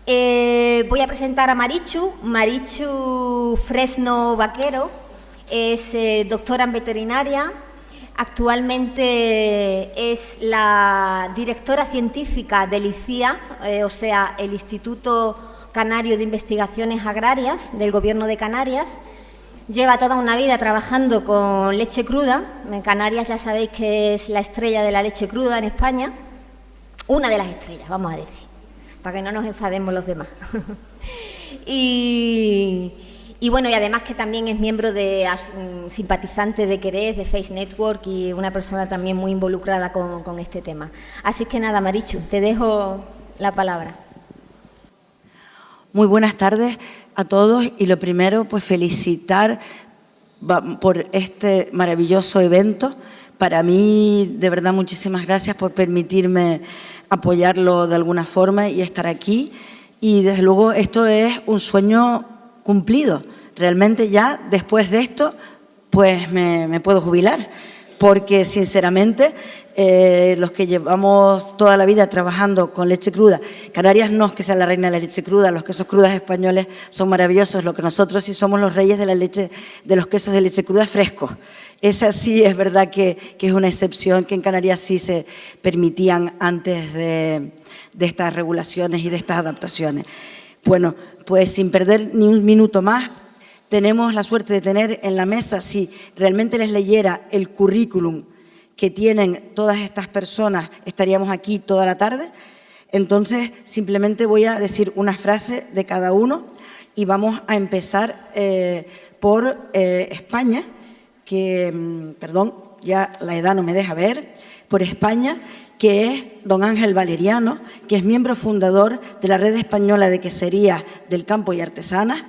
Voy a presentar a Marichu. Marichu Fresno Vaquero es doctora en veterinaria. Actualmente es la directora científica del ICIA, o sea, el Instituto Canario de Investigaciones Agrarias del Gobierno de Canarias. Lleva toda una vida trabajando con leche cruda. En Canarias ya sabéis que es la estrella de la leche cruda en España. Una de las estrellas, vamos a decir, para que no nos enfademos los demás. y bueno, y además que también es miembro simpatizante de Querés, de Face Network, y una persona también muy involucrada con este tema. Así que nada, Marichu, te dejo la palabra. Muy buenas tardes a todos, y lo primero, pues felicitar por este maravilloso evento. Para mí, de verdad, muchísimas gracias por permitirme apoyarlo de alguna forma y estar aquí. Y desde luego esto es un sueño cumplido. Realmente ya después de esto pues me puedo jubilar, porque sinceramente los que llevamos toda la vida trabajando con leche cruda, Canarias no es que sea la reina de la leche cruda, los quesos crudos españoles son maravillosos, lo que nosotros sí somos los reyes de la leche, de los quesos de leche cruda frescos. Esa sí es verdad que es una excepción, que en Canarias sí se permitían antes de estas regulaciones y de estas adaptaciones. Bueno, pues sin perder ni un minuto más, tenemos la suerte de tener en la mesa, si realmente les leyera el currículum que tienen todas estas personas, estaríamos aquí toda la tarde. Entonces, simplemente voy a decir una frase de cada uno y vamos a empezar por España, que, perdón, ya la edad no me deja ver, por España, que es don Ángel Valeriano, que es miembro fundador de la Red Española de Queserías del Campo y Artesanas,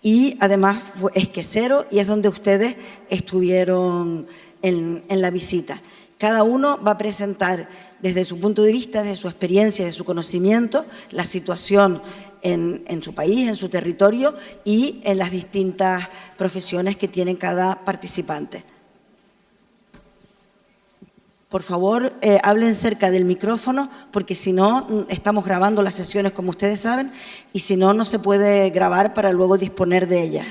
y además es quesero, y es donde ustedes estuvieron en la visita. Cada uno va a presentar desde su punto de vista, desde su experiencia, de su conocimiento, la situación en su país, en su territorio y en las distintas profesiones que tiene cada participante. Por favor, hablen cerca del micrófono, porque si no, estamos grabando las sesiones, como ustedes saben, y si no, no se puede grabar para luego disponer de ellas.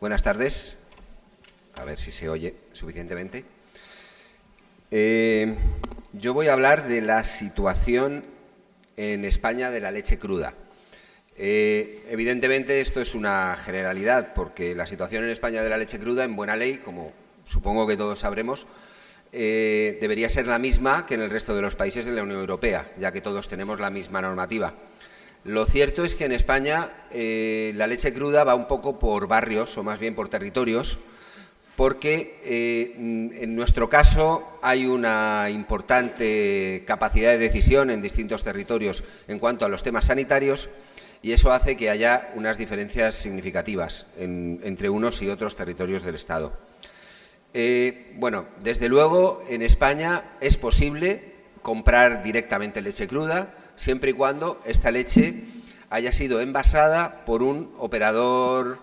Buenas tardes. A ver si se oye suficientemente. Yo voy a hablar de la situación en España de la leche cruda. Evidentemente esto es una generalidad, porque la situación en España de la leche cruda, en buena ley, como supongo que todos sabremos, debería ser la misma que en el resto de los países de la Unión Europea, ya que todos tenemos la misma normativa. Lo cierto es que en España la leche cruda va un poco por barrios, o más bien por territorios, porque en nuestro caso hay una importante capacidad de decisión en distintos territorios en cuanto a los temas sanitarios, y eso hace que haya unas diferencias significativas entre unos y otros territorios del Estado. Bueno, desde luego en España es posible comprar directamente leche cruda, siempre y cuando esta leche haya sido envasada por un operador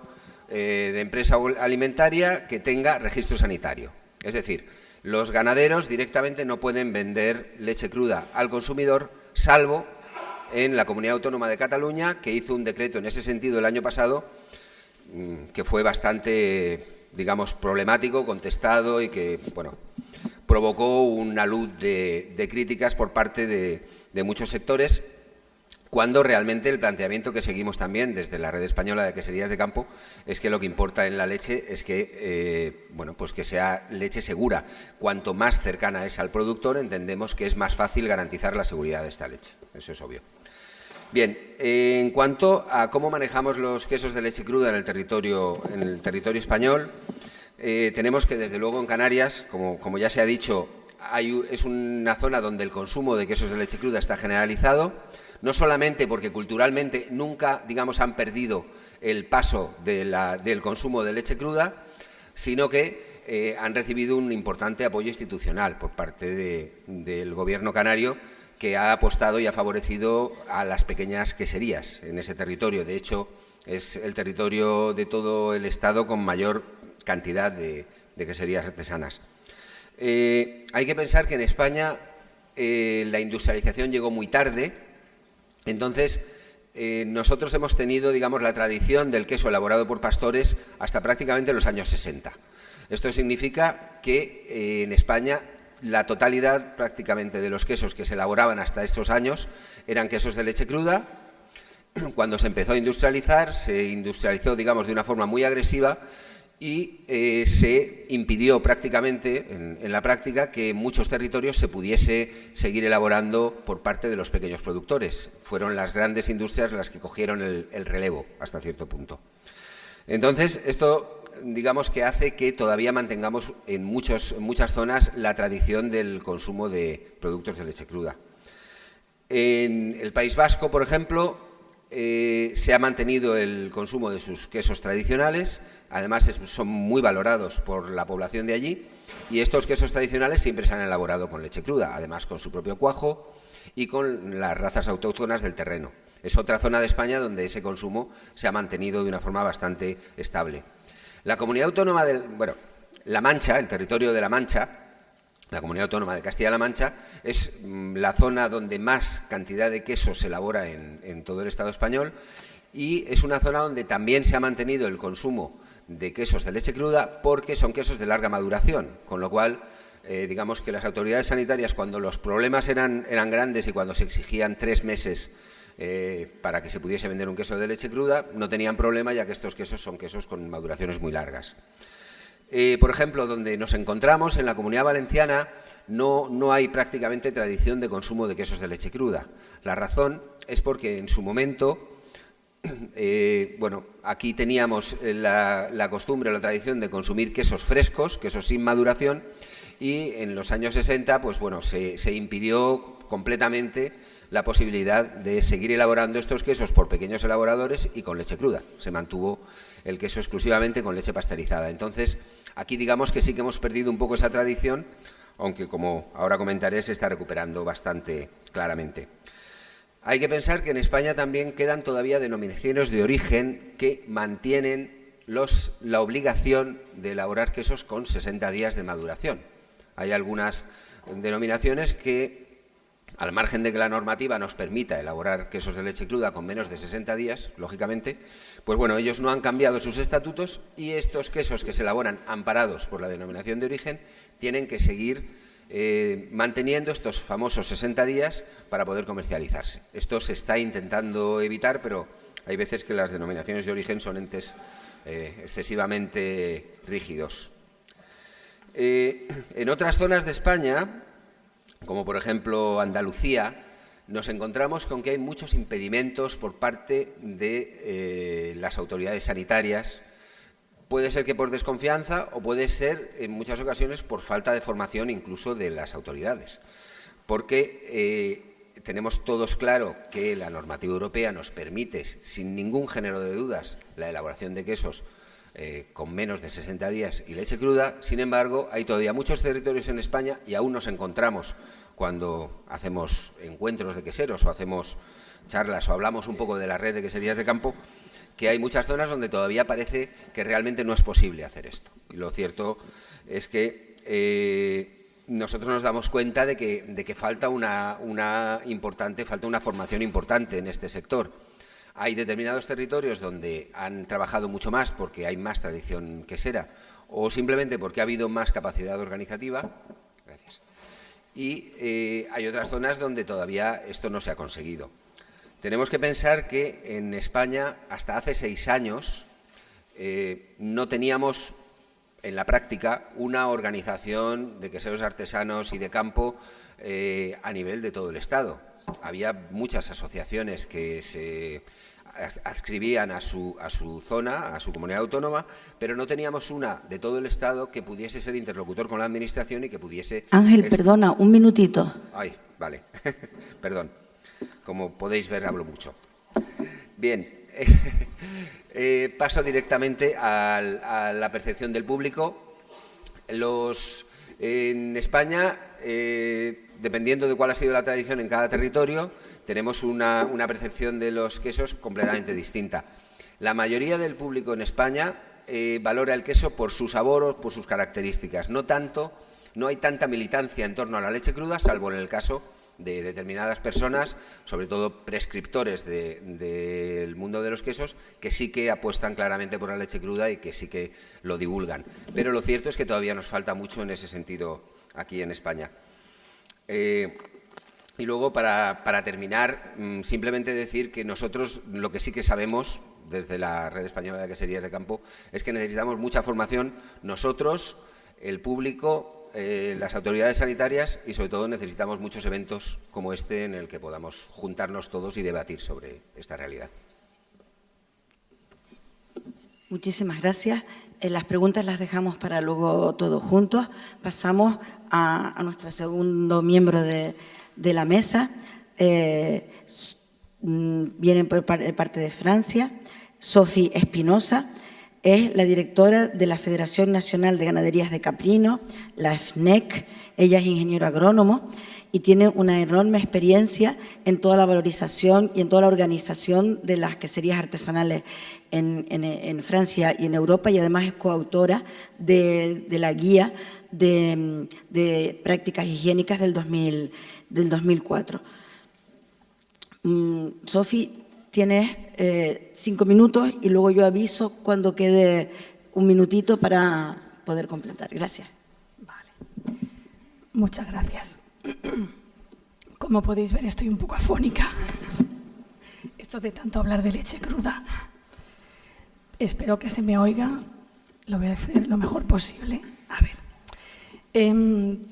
de empresa alimentaria que tenga registro sanitario. Es decir, los ganaderos directamente no pueden vender leche cruda al consumidor, salvo en la Comunidad Autónoma de Cataluña, que hizo un decreto en ese sentido el año pasado, que fue bastante, digamos, problemático, contestado, y que, bueno, provocó una luz de críticas por parte de muchos sectores, cuando realmente el planteamiento que seguimos también desde la Red Española de Queserías de Campo es que lo que importa en la leche es que, bueno, pues que sea leche segura. Cuanto más cercana es al productor, entendemos que es más fácil garantizar la seguridad de esta leche. Eso es obvio. Bien, en cuanto a cómo manejamos los quesos de leche cruda en el territorio español, tenemos que, desde luego, en Canarias, como ya se ha dicho, es una zona donde el consumo de quesos de leche cruda está generalizado, no solamente porque culturalmente nunca, digamos, han perdido el paso del consumo de leche cruda, sino que han recibido un importante apoyo institucional por parte del Gobierno canario, que ha apostado y ha favorecido a las pequeñas queserías en ese territorio. De hecho, es el territorio de todo el Estado con mayor cantidad de queserías artesanas. Hay que pensar que en España la industrialización llegó muy tarde. Entonces, nosotros hemos tenido, digamos, la tradición del queso elaborado por pastores hasta prácticamente los años 60. Esto significa que en España la totalidad prácticamente de los quesos que se elaboraban hasta estos años eran quesos de leche cruda. Cuando se empezó a industrializar, se industrializó, digamos, de una forma muy agresiva y se impidió prácticamente, en la práctica, que en muchos territorios se pudiese seguir elaborando por parte de los pequeños productores. Fueron las grandes industrias las que cogieron el relevo hasta cierto punto. Entonces, esto, digamos, que hace que todavía mantengamos en muchas zonas la tradición del consumo de productos de leche cruda. En el País Vasco, por ejemplo, se ha mantenido el consumo de sus quesos tradicionales, además son muy valorados por la población de allí, y estos quesos tradicionales siempre se han elaborado con leche cruda, además con su propio cuajo y con las razas autóctonas del terreno. Es otra zona de España donde ese consumo se ha mantenido de una forma bastante estable. La comunidad autónoma de La Mancha, el territorio de La Mancha, la comunidad autónoma de Castilla-La Mancha, es la zona donde más cantidad de queso se elabora en todo el Estado español, y es una zona donde también se ha mantenido el consumo de quesos de leche cruda porque son quesos de larga maduración, con lo cual digamos que las autoridades sanitarias, cuando los problemas eran grandes y cuando se exigían 3 meses para que se pudiese vender un queso de leche cruda, no tenían problema, ya que estos quesos son quesos con maduraciones muy largas. Por ejemplo, donde nos encontramos, en la Comunidad Valenciana, no hay prácticamente tradición de consumo de quesos de leche cruda. La razón es porque en su momento, aquí teníamos la costumbre, la tradición de consumir quesos frescos, quesos sin maduración, y en los años 60, se impidió completamente la posibilidad de seguir elaborando estos quesos por pequeños elaboradores y con leche cruda. Se mantuvo el queso exclusivamente con leche pasteurizada. Entonces, aquí digamos que sí que hemos perdido un poco esa tradición, aunque, como ahora comentaré, se está recuperando bastante claramente. Hay que pensar que en España también quedan todavía denominaciones de origen que mantienen la obligación de elaborar quesos con 60 días de maduración. Hay algunas denominaciones que, al margen de que la normativa nos permita elaborar quesos de leche cruda con menos de 60 días, lógicamente, ellos no han cambiado sus estatutos, y estos quesos que se elaboran amparados por la denominación de origen tienen que seguir manteniendo estos famosos 60 días para poder comercializarse. Esto se está intentando evitar, pero hay veces que las denominaciones de origen son entes excesivamente rígidos. En otras zonas de España, como por ejemplo Andalucía, nos encontramos con que hay muchos impedimentos por parte de las autoridades sanitarias. Puede ser que por desconfianza o puede ser en muchas ocasiones por falta de formación incluso de las autoridades, porque tenemos todos claro que la normativa europea nos permite sin ningún género de dudas la elaboración de quesos con menos de 60 días y leche cruda. Sin embargo, hay todavía muchos territorios en España, y aún nos encontramos cuando hacemos encuentros de queseros o hacemos charlas o hablamos un poco de la red de queserías de campo, que hay muchas zonas donde todavía parece que realmente no es posible hacer esto. Y lo cierto es que nosotros nos damos cuenta de que falta una formación importante en este sector. Hay determinados territorios donde han trabajado mucho más porque hay más tradición quesera, o simplemente porque ha habido más capacidad organizativa. Gracias. Y hay otras zonas donde todavía esto no se ha conseguido. Tenemos que pensar que en España, hasta hace 6 años, no teníamos en la práctica una organización de queseros artesanos y de campo a nivel de todo el Estado. Había muchas asociaciones que se adscribían a su zona, a su comunidad autónoma, pero no teníamos una de todo el Estado que pudiese ser interlocutor con la Administración y que pudiese... Ángel, perdona, un minutito. Ay, vale, perdón. Como podéis ver, hablo mucho. Bien, paso directamente a la percepción del público. En España, dependiendo de cuál ha sido la tradición en cada territorio, tenemos una percepción de los quesos completamente distinta. La mayoría del público en España valora el queso por su sabor o por sus características, no tanto No hay tanta militancia en torno a la leche cruda, salvo en el caso de determinadas personas, sobre todo prescriptores del mundo de los quesos, que sí que apuestan claramente por la leche cruda y que sí que lo divulgan. Pero lo cierto es que todavía nos falta mucho en ese sentido aquí en España. Y luego, para terminar, simplemente decir que nosotros lo que sí que sabemos, desde la Red Española de Queserías de Campo, es que necesitamos mucha formación, nosotros, el público, las autoridades sanitarias, y sobre todo necesitamos muchos eventos como este en el que podamos juntarnos todos y debatir sobre esta realidad. Muchísimas gracias. Las preguntas las dejamos para luego todos juntos. Pasamos a nuestro segundo miembro de la mesa. Viene por parte de Francia, Sophie Espinosa. Es la directora de la Federación Nacional de Ganaderías de Caprino, la FNEC. Ella es ingeniero agrónomo y tiene una enorme experiencia en toda la valorización y en toda la organización de las queserías artesanales en Francia y en Europa, y además es coautora de la guía de prácticas higiénicas del 2004. Sophie, tienes 5 minutos y luego yo aviso cuando quede un minutito para poder completar. Gracias. Vale. Muchas gracias. Como podéis ver, estoy un poco afónica. Esto de tanto hablar de leche cruda. Espero que se me oiga. Lo voy a hacer lo mejor posible. A ver.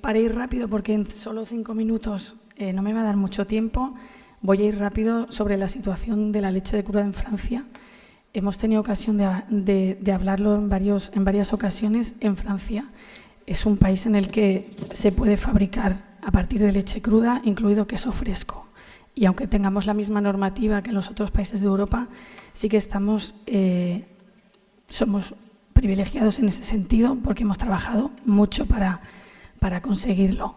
Para ir rápido, porque en solo 5 minutos no me va a dar mucho tiempo, voy a ir rápido sobre la situación de la leche de cruda en Francia. Hemos tenido ocasión de hablarlo en varias ocasiones. En Francia es un país en el que se puede fabricar a partir de leche cruda, incluido queso fresco. Y aunque tengamos la misma normativa que en los otros países de Europa, sí que somos privilegiados en ese sentido, porque hemos trabajado mucho para conseguirlo.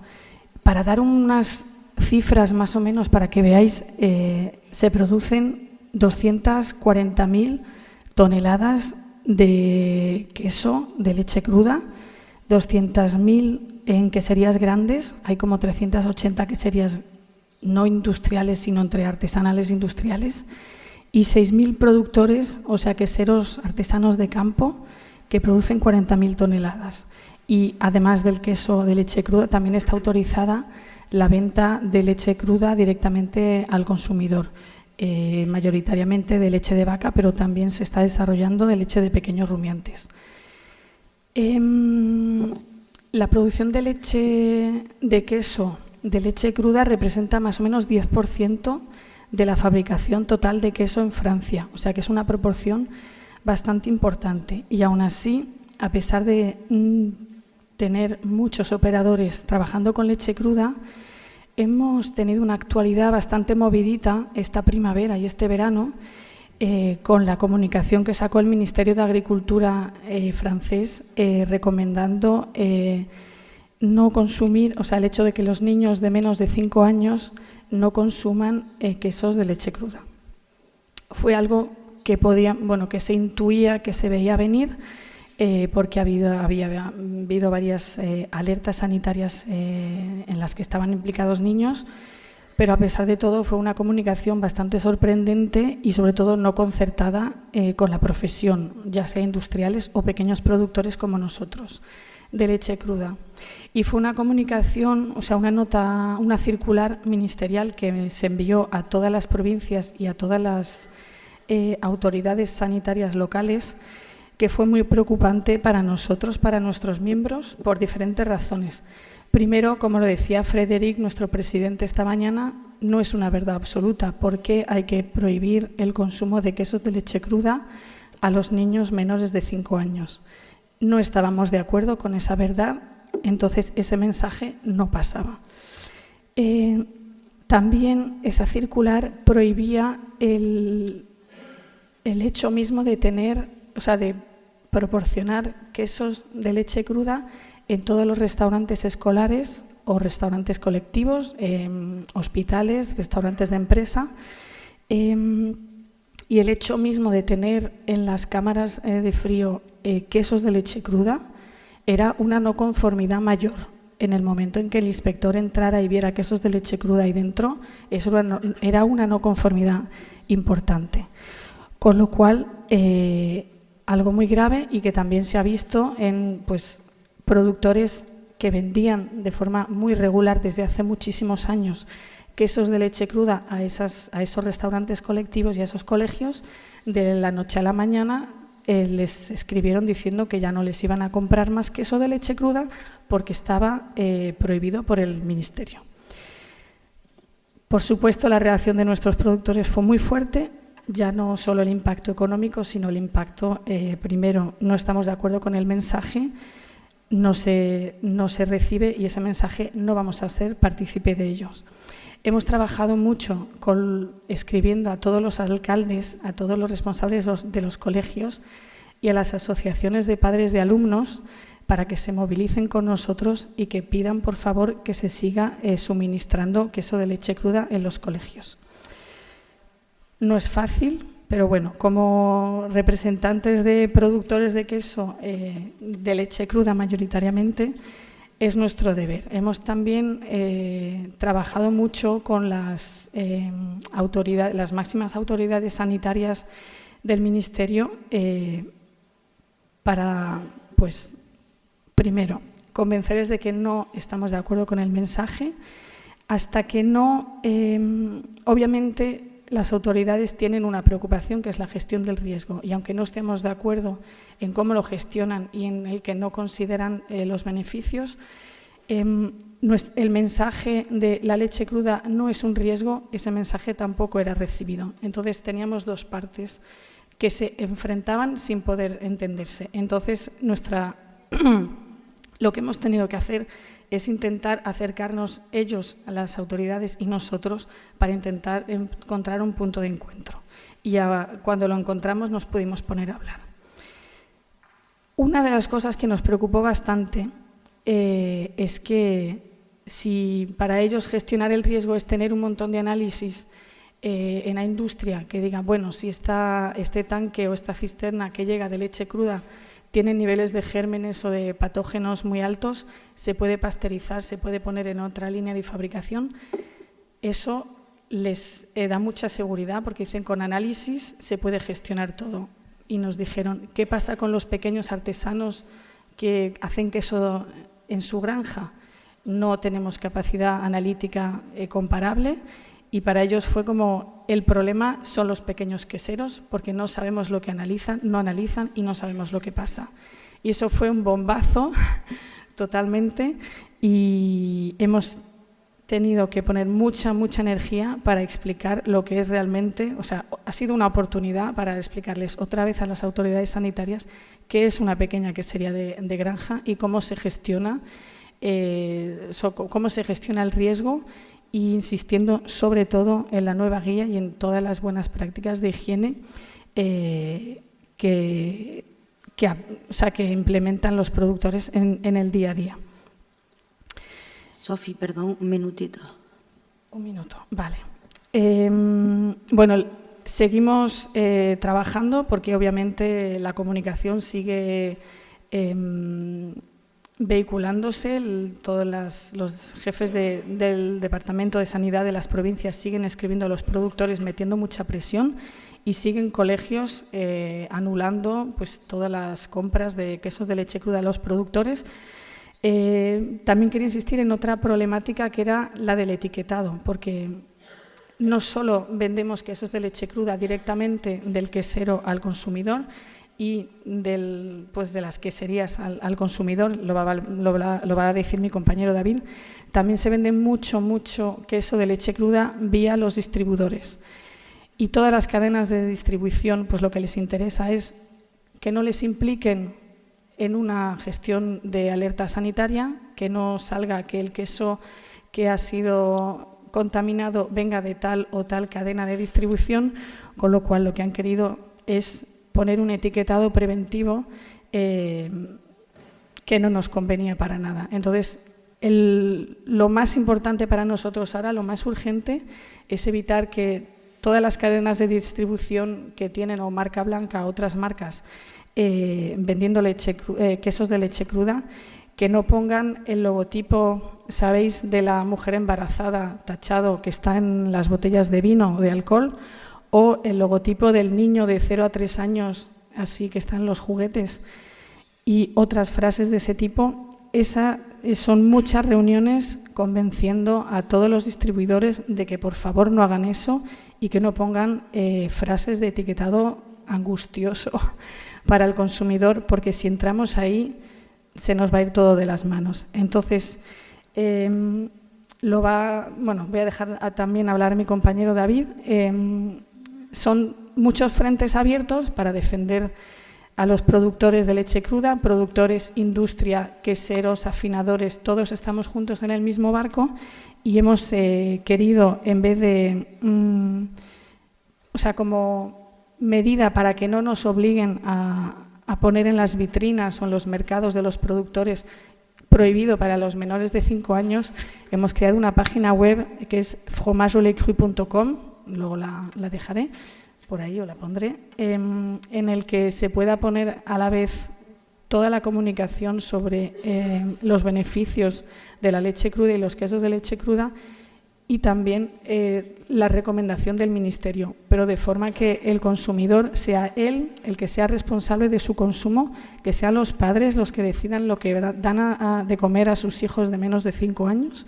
Para dar unas cifras más o menos para que veáis, se producen 240.000 toneladas de queso de leche cruda, 200.000 en queserías grandes, hay como 380 queserías no industriales, sino entre artesanales e industriales, y 6.000 productores, o sea, queseros artesanos de campo, que producen 40.000 toneladas. Y además del queso de leche cruda, también está autorizada la venta de leche cruda directamente al consumidor, mayoritariamente de leche de vaca, pero también se está desarrollando de leche de pequeños rumiantes. La producción de leche de queso de leche cruda representa más o menos 10% de la fabricación total de queso en Francia, o sea que es una proporción bastante importante. Y aún así, a pesar de tener muchos operadores trabajando con leche cruda, hemos tenido una actualidad bastante movidita esta primavera y este verano con la comunicación que sacó el Ministerio de Agricultura francés recomendando no consumir, o sea, el hecho de que los niños de menos de 5 años no consuman quesos de leche cruda. Fue algo que que se intuía, que se veía venir, porque había habido varias alertas sanitarias en las que estaban implicados niños, pero a pesar de todo fue una comunicación bastante sorprendente y sobre todo no concertada con la profesión, ya sea industriales o pequeños productores como nosotros, de leche cruda. Y fue una comunicación, o sea, una circular ministerial que se envió a todas las provincias y a todas las autoridades sanitarias locales, que fue muy preocupante para nosotros, para nuestros miembros, por diferentes razones. Primero, como lo decía Frédéric, nuestro presidente esta mañana, no es una verdad absoluta, porque hay que prohibir el consumo de quesos de leche cruda a los niños menores de 5 años. No estábamos de acuerdo con esa verdad, entonces ese mensaje no pasaba. También esa circular prohibía el hecho mismo de de proporcionar quesos de leche cruda en todos los restaurantes escolares o restaurantes colectivos, hospitales, restaurantes de empresa, y el hecho mismo de tener en las cámaras de frío quesos de leche cruda era una no conformidad mayor en el momento en que el inspector entrara y viera quesos de leche cruda ahí dentro, eso era una no conformidad importante. Con lo cual, algo muy grave y que también se ha visto en productores que vendían de forma muy regular desde hace muchísimos años quesos de leche cruda a esos restaurantes colectivos y a esos colegios. De la noche a la mañana les escribieron diciendo que ya no les iban a comprar más queso de leche cruda porque estaba prohibido por el Ministerio. Por supuesto, la reacción de nuestros productores fue muy fuerte, ya no solo el impacto económico, sino el impacto, primero, no estamos de acuerdo con el mensaje, no se recibe y ese mensaje no vamos a ser partícipe de ellos. Hemos trabajado mucho escribiendo a todos los alcaldes, a todos los responsables de los colegios y a las asociaciones de padres de alumnos para que se movilicen con nosotros y que pidan, por favor, que se siga suministrando queso de leche cruda en los colegios. No es fácil, pero bueno, como representantes de productores de queso de leche cruda mayoritariamente, es nuestro deber. Hemos también trabajado mucho con las máximas autoridades sanitarias del Ministerio para, primero, convencerles de que no estamos de acuerdo con el mensaje, hasta que no, obviamente, las autoridades tienen una preocupación que es la gestión del riesgo y aunque no estemos de acuerdo en cómo lo gestionan y en el que no consideran los beneficios, el mensaje de la leche cruda no es un riesgo, ese mensaje tampoco era recibido. Entonces teníamos dos partes que se enfrentaban sin poder entenderse. Entonces lo que hemos tenido que hacer es intentar acercarnos ellos a las autoridades y nosotros para intentar encontrar un punto de encuentro. Y cuando lo encontramos nos pudimos poner a hablar. Una de las cosas que nos preocupó bastante es que si para ellos gestionar el riesgo es tener un montón de análisis en la industria que digan, bueno, si este tanque o esta cisterna que llega de leche cruda tienen niveles de gérmenes o de patógenos muy altos, se puede pasteurizar, se puede poner en otra línea de fabricación. Eso les da mucha seguridad porque dicen con análisis se puede gestionar todo. Y nos dijeron, ¿qué pasa con los pequeños artesanos que hacen queso en su granja? No tenemos capacidad analítica comparable. Y para ellos fue como el problema son los pequeños queseros porque no sabemos lo que analizan, no analizan y no sabemos lo que pasa. Y eso fue un bombazo totalmente y hemos tenido que poner mucha energía para explicar lo que es realmente, o sea, ha sido una oportunidad para explicarles otra vez a las autoridades sanitarias qué es una pequeña quesería de granja y cómo se gestiona el riesgo, y insistiendo sobre todo en la nueva guía y en todas las buenas prácticas de higiene que implementan los productores en el día a día. Sofi, perdón, un minutito. Un minuto, vale. Bueno, seguimos trabajando porque obviamente la comunicación sigue vehiculándose, todos los jefes del Departamento de Sanidad de las provincias siguen escribiendo a los productores metiendo mucha presión y siguen colegios anulando todas las compras de quesos de leche cruda a los productores. También quería insistir en otra problemática que era la del etiquetado, porque no solo vendemos quesos de leche cruda directamente del quesero al consumidor, y de las queserías al consumidor, lo va a decir mi compañero David, también se vende mucho queso de leche cruda vía los distribuidores. Y todas las cadenas de distribución, pues lo que les interesa es que no les impliquen en una gestión de alerta sanitaria, que no salga que el queso que ha sido contaminado venga de tal o tal cadena de distribución, con lo cual lo que han querido es poner un etiquetado preventivo que no nos convenía para nada. Entonces, lo más importante para nosotros ahora, lo más urgente, es evitar que todas las cadenas de distribución que tienen o marca blanca o otras marcas vendiendo quesos de leche cruda, que no pongan el logotipo, ¿sabéis?, de la mujer embarazada tachado que está en las botellas de vino o de alcohol, o el logotipo del niño de 0 a 3 años, así que está en los juguetes, y otras frases de ese tipo. Son muchas reuniones convenciendo a todos los distribuidores de que por favor no hagan eso y que no pongan frases de etiquetado angustioso para el consumidor, porque si entramos ahí se nos va a ir todo de las manos. Entonces, voy a dejar también hablar a mi compañero David. Son muchos frentes abiertos para defender a los productores de leche cruda, productores, industria, queseros, afinadores, todos estamos juntos en el mismo barco y hemos querido, en vez de, como medida para que no nos obliguen a poner en las vitrinas o en los mercados de los productores prohibido para los menores de 5 años, hemos creado una página web que es fromageolecru.com, luego la dejaré por ahí, o la pondré, en el que se pueda poner a la vez toda la comunicación sobre los beneficios de la leche cruda y los quesos de leche cruda, y también la recomendación del Ministerio, pero de forma que el consumidor sea él el que sea responsable de su consumo, que sean los padres los que decidan lo que dan de comer a sus hijos de menos de 5 años,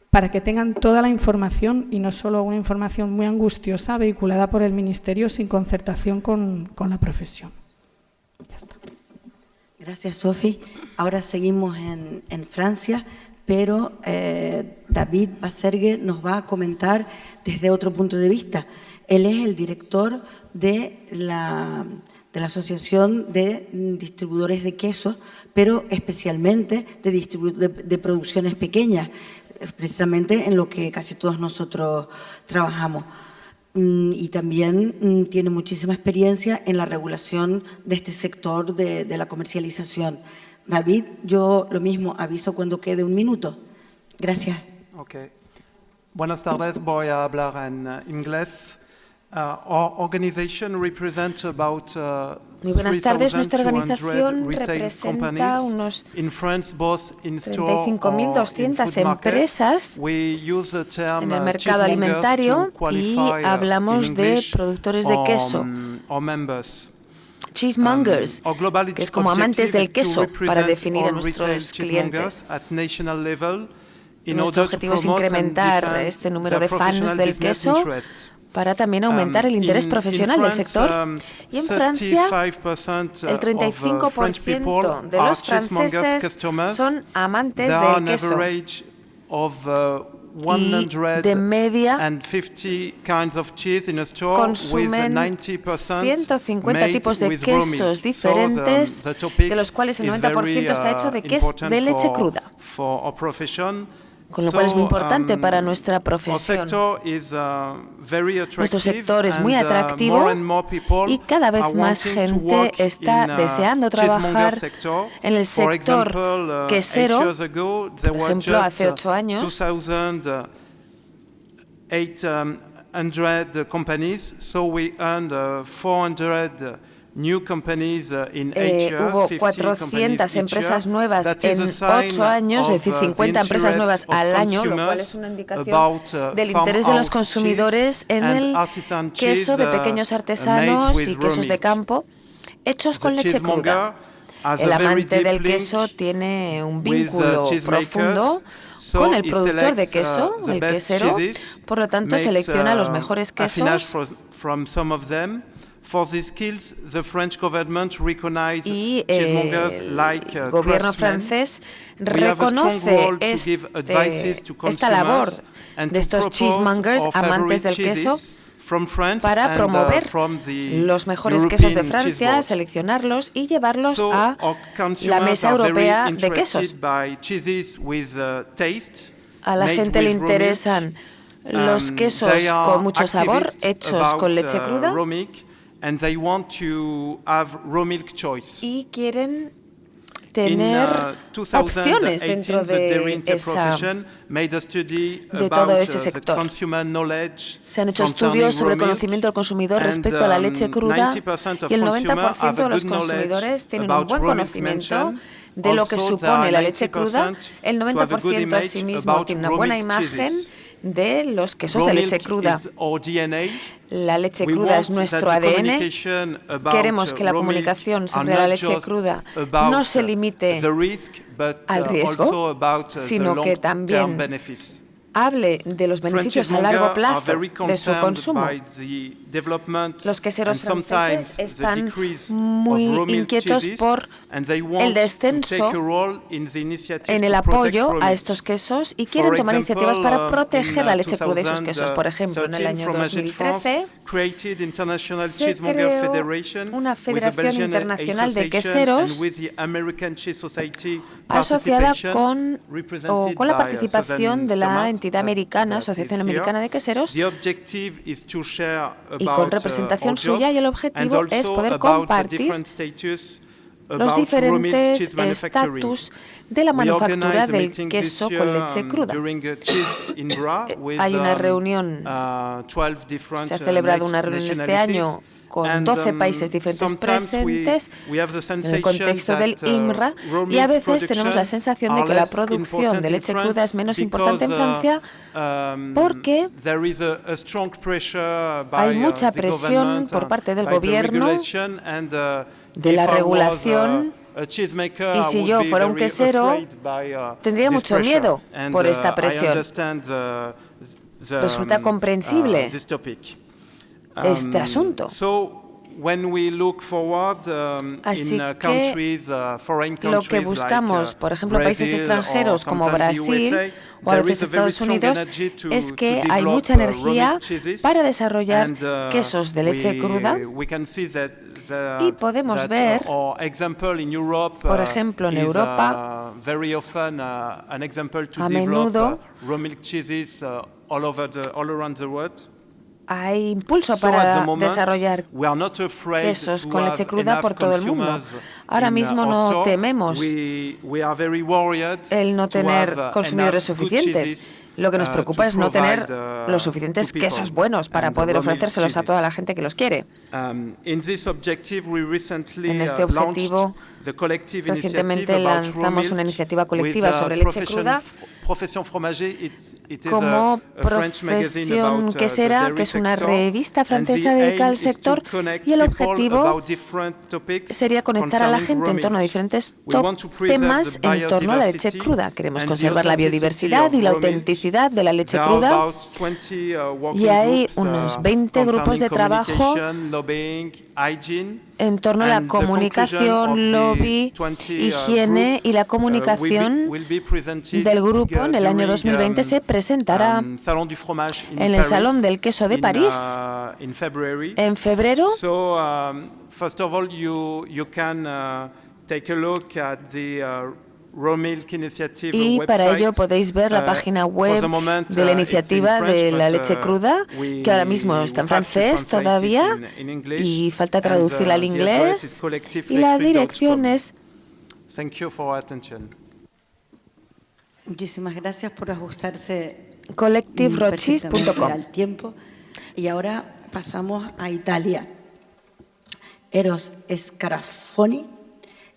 para que tengan toda la información y no solo una información muy angustiosa vehiculada por el Ministerio sin concertación con la profesión. Ya está. Gracias, Sofi. Ahora seguimos en Francia, pero David Basergue nos va a comentar desde otro punto de vista. Él es el director de la Asociación de Distribuidores de Quesos, pero especialmente de producciones pequeñas, precisamente en lo que casi todos nosotros trabajamos. Y también tiene muchísima experiencia en la regulación de este sector de la comercialización. David, yo lo mismo, aviso cuando quede un minuto. Gracias. Okay. Buenas tardes, voy a hablar en inglés. Our organization represents about Muy buenas tardes. Nuestra organización retail representa unos in France, both in store 35.200 empresas en el mercado alimentario y hablamos de productores de queso, cheesemongers, que es como amantes del queso para definir a nuestros clientes. Nuestro objetivo es incrementar este número de fans del queso para también aumentar el interés profesional del sector. Y en Francia, el 35% de los franceses son amantes del queso. Y de media consumen 150 tipos de quesos diferentes, de los cuales el 90% está hecho de leche cruda, con lo cual es muy importante para nuestra profesión. Nuestro sector es muy atractivo y cada vez más gente está deseando trabajar en el sector quesero. Por ejemplo, hace 8 años, 800 companies, so we earned 400 new companies in 8 years, hubo 400 empresas nuevas en 8 años, es decir, 50 empresas nuevas al año, lo cual es una indicación del interés de los consumidores en el queso de pequeños artesanos y quesos de campo hechos con leche cruda. El amante del queso tiene un vínculo profundo con el productor de queso, el quesero, por lo tanto selecciona los mejores quesos. Y el gobierno francés reconoce esta labor de estos cheesemongers, amantes del queso, para promover los mejores quesos de Francia, seleccionarlos y llevarlos a la mesa europea de quesos. A la gente le interesan los quesos con mucho sabor, hechos con leche cruda, y quieren tener opciones dentro de todo ese sector. Se han hecho estudios sobre conocimiento del consumidor respecto a la leche cruda y el 90% de los consumidores tienen un buen conocimiento de lo que supone la leche cruda, el 90% asimismo tiene una buena imagen de los quesos de leche cruda. La leche cruda es nuestro ADN. Queremos que la comunicación sobre la leche cruda no se limite al riesgo, sino que también hable de los beneficios a largo plazo de su consumo. Los queseros franceses están muy inquietos por el descenso en el apoyo a estos quesos y quieren tomar iniciativas para proteger la leche cruda y sus quesos. Por ejemplo, en el año 2013 se creó una Federación Internacional de Queseros asociada con la participación de la entidad americana, Asociación Americana de Queseros, y con representación suya, y el objetivo es poder compartir los diferentes estatus de la manufactura del queso con leche cruda. Hay una reunión, se ha celebrado una reunión este año con 12 países diferentes presentes en el contexto del IMRA, y a veces tenemos la sensación de que la producción de leche cruda es menos importante en Francia porque hay mucha presión por parte del gobierno, de la regulación, y si yo fuera un quesero tendría mucho miedo por esta presión. Resulta comprensible este asunto. Así que lo que buscamos, por ejemplo, países extranjeros como Brasil o a veces Estados Unidos, es que hay mucha energía para desarrollar quesos de leche cruda. Y podemos ver, por ejemplo, en Europa, a menudo hay impulso para desarrollar quesos con leche cruda por todo el mundo. Ahora mismo no tememos el no tener consumidores suficientes. Lo que nos preocupa es no tener los suficientes quesos buenos para poder ofrecérselos a toda la gente que los quiere. En este objetivo, recientemente lanzamos una iniciativa colectiva sobre leche cruda como Profesión Quesera, que es una revista francesa dedicada al sector, y el objetivo sería conectar a la gente en torno a diferentes temas en torno a la leche cruda. Queremos conservar la biodiversidad y la autenticidad de la leche cruda, y hay unos 20 grupos de trabajo en torno a la comunicación, lobby, higiene, y la comunicación del grupo en el año 2020 se presentará en el Salón del Queso de París en febrero. Y para ello podéis ver la página web de la iniciativa de la leche cruda, que ahora mismo está en francés todavía y falta traducirla al inglés, y la dirección es... Muchísimas gracias por ajustarse collectiverochis.com al tiempo. Y ahora pasamos a Italia. Eros Scarafoni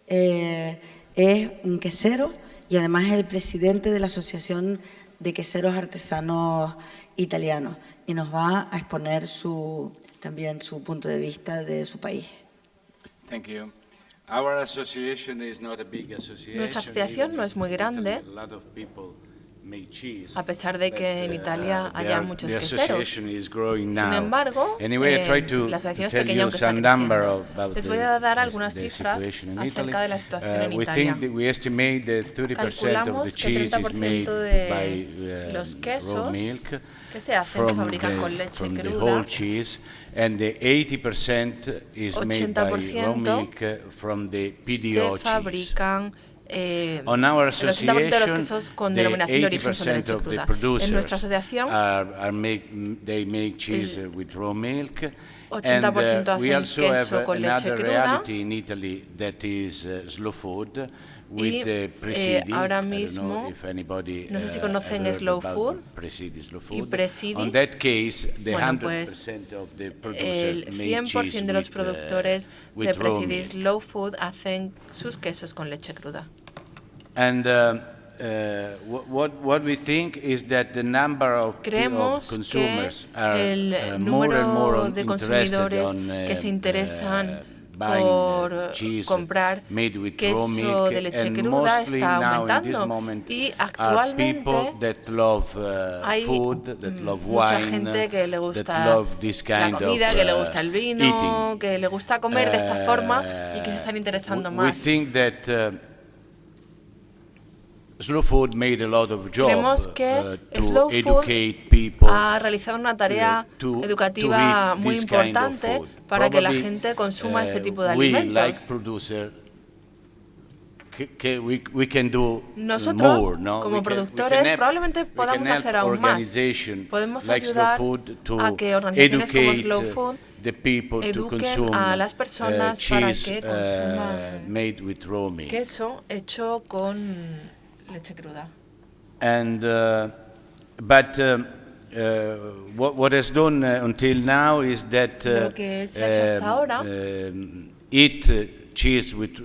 es un quesero y además es el presidente de la Asociación de Queseros Artesanos Italianos, y nos va a exponer también su punto de vista de su país. Thank you. Nuestra asociación no es muy grande, a pesar de que en Italia haya muchos queseros. Sin embargo, la asociación es pequeña, aunque está creciendo. Les voy a dar algunas cifras acerca de la situación en Italia. Calculamos que el 30% de los quesos que se hacen se fabrican con leche cruda, 80% se fabrican el 80% de los quesos con denominación de origen son de leche cruda. En nuestra asociación, 80% hacen queso con leche cruda, y ahora mismo, no sé si conocen Slow Food y Presidi. Bueno, pues el 100% de los productores de Presidi Slow Food hacen sus quesos con leche cruda. And what we think is that the number of consumers are more and more de consumidores que se interesan por comprar queso de leche cruda está aumentando y actualmente hay mucha gente que le gusta la comida, que le gusta el vino, que le gusta comer de esta forma y que se están interesando más. Slow Food made a lot of job Creemos que to educate people ha realizado una tarea educativa muy importante para que la gente consuma este tipo de alimentos. Like producer, we can do Nosotros, more, no? como productores, probablemente podamos hacer aún más. Podemos ayudar a que organizaciones como Slow Food eduquen a las personas para que consuman queso hecho con leche cruda. And but what is done until now is that lo que se ha hecho hasta ahora eat cheese with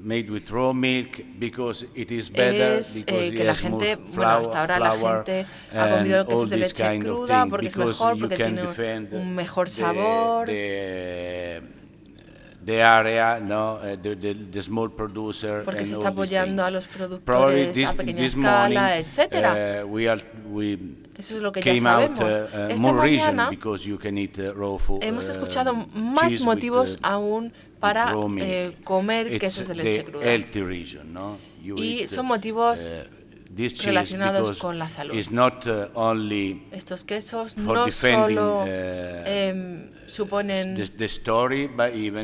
made with raw milk because it is better, because que la gente, hasta ahora la gente ha comido quesos de leche cruda porque es mejor, porque tiene un mejor sabor. The area, no, the small producer, porque se está apoyando a los productores a pequeña escala, etcétera. Eso es lo que ya sabemos. Esta mañana hemos escuchado más motivos aún para comer quesos de leche cruda. Y son motivos relacionados con la salud. Estos quesos no solo suponen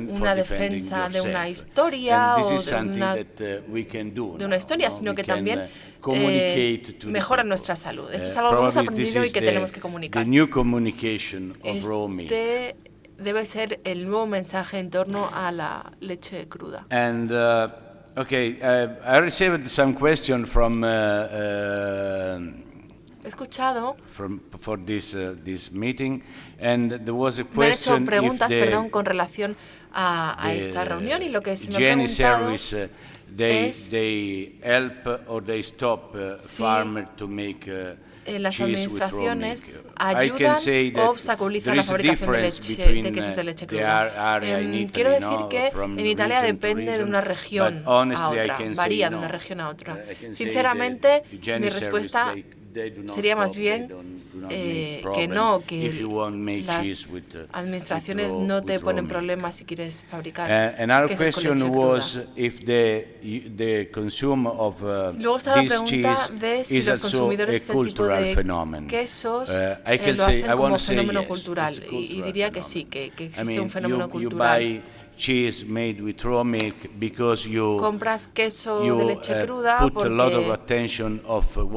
una defensa de una historia o de una historia, sino que también mejoran nuestra salud. Esto es algo que hemos aprendido y que tenemos que comunicar. Este debe ser el nuevo mensaje en torno a la leche cruda. Okay, I received some question from he escuchado for this meeting, and there was a question. Me han hecho preguntas, con relación a esta reunión, y lo que se me ha preguntado they help or they stop farmer to make las administraciones ayudan o obstaculizan la fabricación de quesos de leche cruda. Quiero decir que en Italia depende de una región a otra, varía de una región a otra. Sinceramente, mi respuesta sería más bien que no, que las administraciones no te ponen problemas si quieres fabricar quesos con leche cruda. Luego está la pregunta de si los consumidores de este tipo de quesos lo hacen como fenómeno cultural, y diría que sí, que existe un fenómeno cultural. Cheese made with raw milk because compras queso de leche cruda porque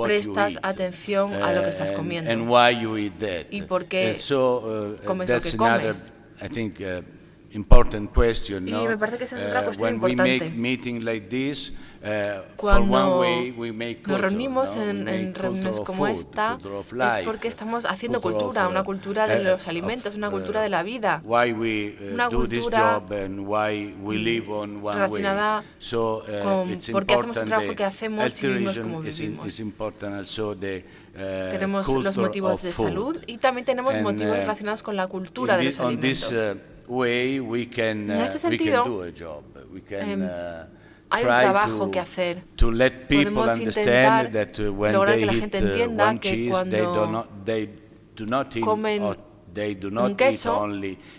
prestas atención a lo que estás comiendo y porque comes lo que comes. Important question, y me parece que esa es otra cuestión importante. Cuando nos reunimos en reuniones como esta, es porque estamos haciendo cultura, una cultura de los alimentos, una cultura de la vida, una cultura relacionada con por qué hacemos el trabajo que hacemos y vivimos como vivimos. Tenemos los motivos de salud y también tenemos motivos relacionados con la cultura de los alimentos. En ese sentido, hay un trabajo que hacer. Podemos intentar lograr que la gente entienda que cuando comen un queso,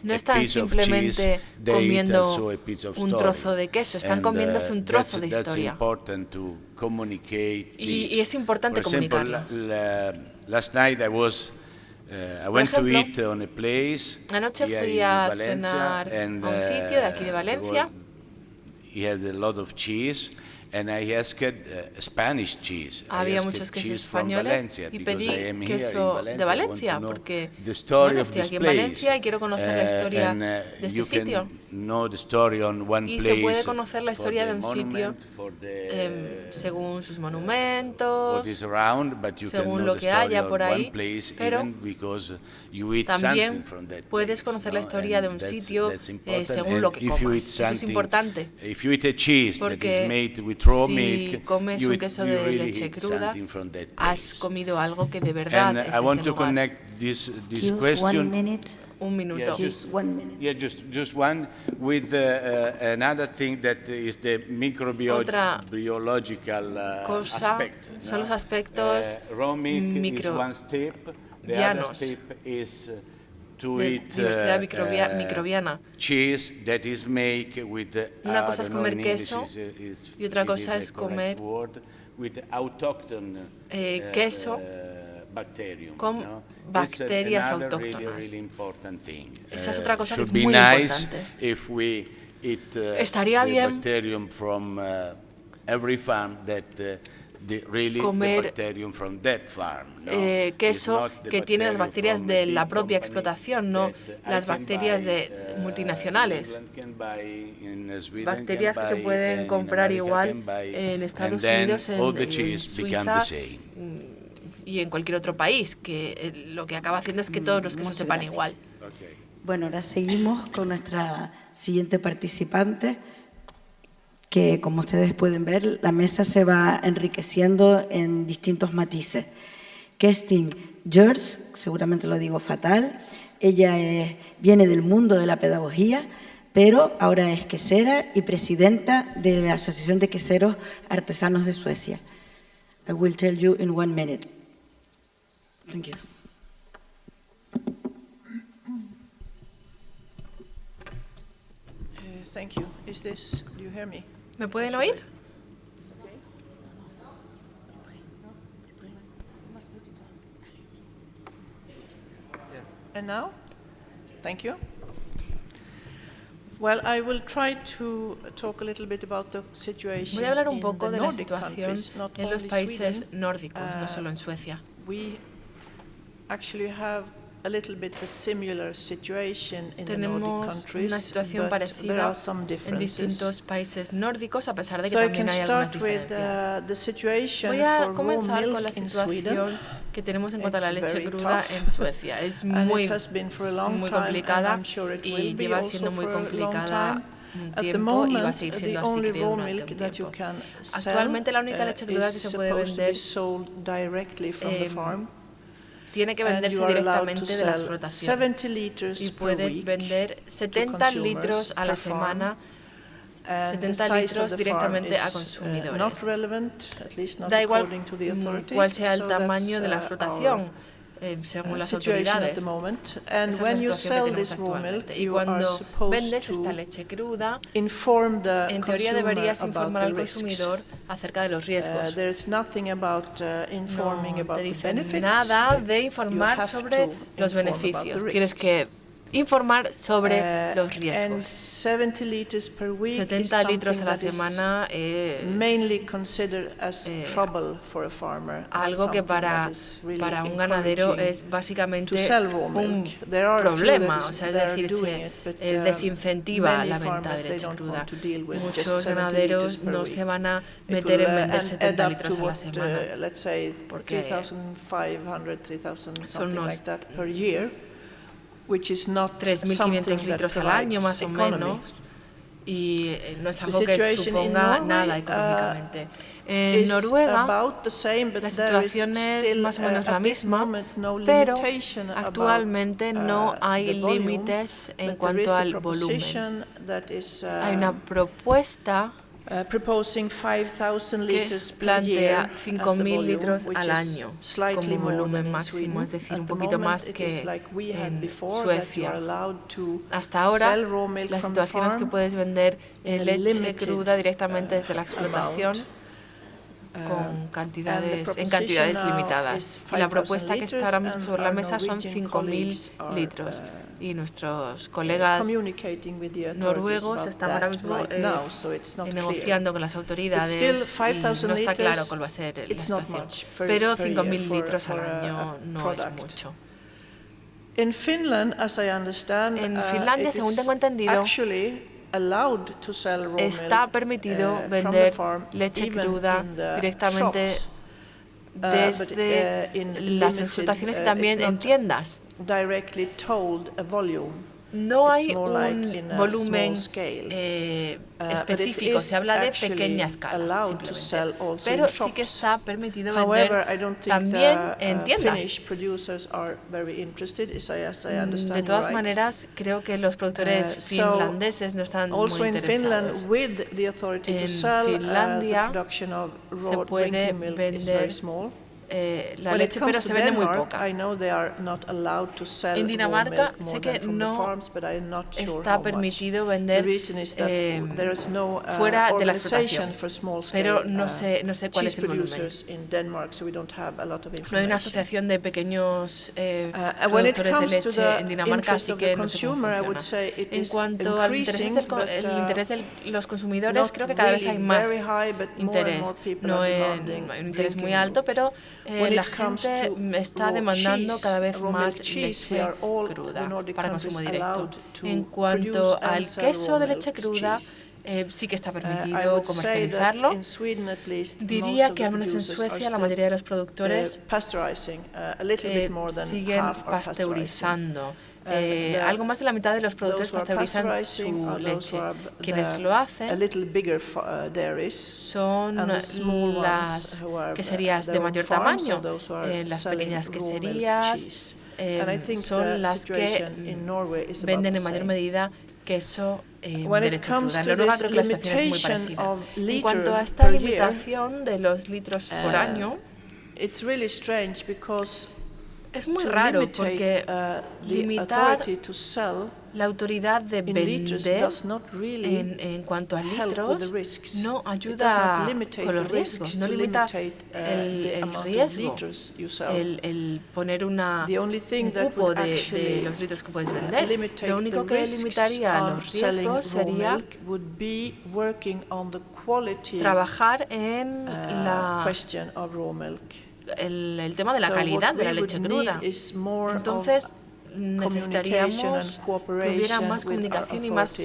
no están simplemente comiendo un trozo de queso, están comiéndose un trozo de historia. Y es importante comunicarlo. Por ejemplo, anoche fui a cenar a un sitio de aquí de Valencia. Había muchos quesos españoles y pedí queso de Valencia porque estoy aquí en Valencia y quiero conocer la historia de este sitio. Y se puede conocer la historia de un sitio según sus monumentos, según lo que haya por ahí, pero también puedes conocer la historia de un sitio según lo que comas. Eso es importante, porque si comes un queso de leche cruda, has comido algo que de verdad es ese lugar. Un minuto. Just one with another thing that is the microbiological aspect. Son los aspectos microbianos. Diversidad microbiana. Cheese that is made with una cosa es comer queso y otra cosa es comer queso con bacterias autóctonas. Esa es otra cosa que es muy importante. Estaría bien comer queso que tiene las bacterias de la propia explotación, no las bacterias de multinacionales. Bacterias que se pueden comprar igual en Estados Unidos, en Suiza y en cualquier otro país, que lo que acaba haciendo es que todos los quesos sepan igual. Bueno, ahora seguimos con nuestra siguiente participante, que como ustedes pueden ver, la mesa se va enriqueciendo en distintos matices. Kerstin George, seguramente lo digo fatal, ella viene del mundo de la pedagogía, pero ahora es quesera y presidenta de la Asociación de Queseros Artesanos de Suecia. I will tell you in 1 minute. Thank you. Thank you. Do you hear me? ¿Me pueden oír? And now? Thank you. Well, I will try to talk a little bit about the situation. Voy a hablar un poco de la situación en los países nórdicos, no solo en Suecia. We actually have a little bit a similar situation in the Nordic countries, una situación but there are some en differences. distintos países nórdicos, a pesar de que So I también can hay algunas start with diferencias. the situation Voy a for raw comenzar con la milk in Sweden. situación que tenemos en cuanto a la It's leche very cruda tough. en Suecia. Es And muy, it has been for a long muy time, complicada and I'm sure it y will be lleva also siendo muy for a long complicada time. un At the tiempo y va a moment, seguir the siendo así, only creo, raw durante milk un that you tiempo. can Actualmente la única leche cruda que is se puede supposed to be vender sold directly from the farm. Tiene que And venderse you are allowed to directamente de la sell explotación 70 liters y per puedes week vender to 70 consumers litros a la per farm. semana, And the 70 size of litros the directamente farm a is, consumidores. not relevant, at least not Da igual according to the authorities. cuál sea el So tamaño de la that's, explotación, según las situation at autoridades. the moment. And Esa es la when you situación que sell tenemos this raw milk, actualmente. Y you are cuando supposed vendes esta to leche cruda, inform the en teoría consumer deberías about informar the al risks. consumidor acerca de los riesgos. There's nothing about informing No about te the dicen benefits. nada de You informar have sobre to los inform about beneficios. the Tienes risks. que informar sobre los And riesgos. 70 liters per week 70 is litros a la something that is semana es mainly considered as trouble for a farmer. algo que para un ganadero es básicamente un problema, o sea, es decir, se desincentiva la venta de leche cruda. Muchos ganaderos no se van a meter en vender 70 litros a la semana, porque son unos 3.500 litros al año más o menos, y no es algo que suponga nada económicamente. En Noruega la situación es más o menos la misma, pero actualmente no hay límites en cuanto al volumen. Hay una propuesta que plantea 5.000 litros al año como volumen máximo, es decir, un poquito más que en Suecia. Hasta ahora, la situación es que puedes vender leche cruda directamente desde la explotación en cantidades limitadas. Y la propuesta que está ahora mismo sobre la mesa son 5.000 litros. Y nuestros colegas noruegos están ahora mismo negociando con las autoridades y no está claro cuál va a ser la situación. Pero 5.000 litros al año no es mucho. En Finlandia, según tengo entendido, está permitido vender leche cruda directamente desde las explotaciones y también en tiendas. No hay un volumen específico, se habla de pequeña escala, simplemente. Pero sí que está permitido vender también en tiendas. De todas maneras, creo que los productores finlandeses no están muy interesados. En Finlandia se puede vender la leche, pero se vende muy poca. En Dinamarca sé que no está permitido vender fuera de la explotación, pero no sé cuál es el volumen. No hay una asociación de pequeños productores de leche en Dinamarca, así que no sé cómo funciona. En cuanto al interés de los consumidores, creo que cada vez hay más interés. No hay un interés muy alto, pero la gente está demandando cada vez más leche cruda para consumo directo. En cuanto al queso de leche cruda, sí que está permitido comercializarlo. Diría que al menos en Suecia la mayoría de los productores siguen pasteurizando. Algo más de la mitad de los productores pasteurizan su leche. Quienes lo hacen son las queserías de mayor tamaño, las pequeñas queserías son las que venden en mayor medida queso de leche cruda. En Noruega creo que la situación es muy parecida. En cuanto a esta limitación de los litros por año, es muy raro porque limitar la autoridad de vender en cuanto a litros no ayuda con los riesgos, no limita el riesgo, el poner un cupo de los litros que puedes vender. Lo único que limitaría los riesgos sería trabajar en el tema de la calidad de la leche cruda. Entonces, necesitaríamos que hubiera más comunicación y más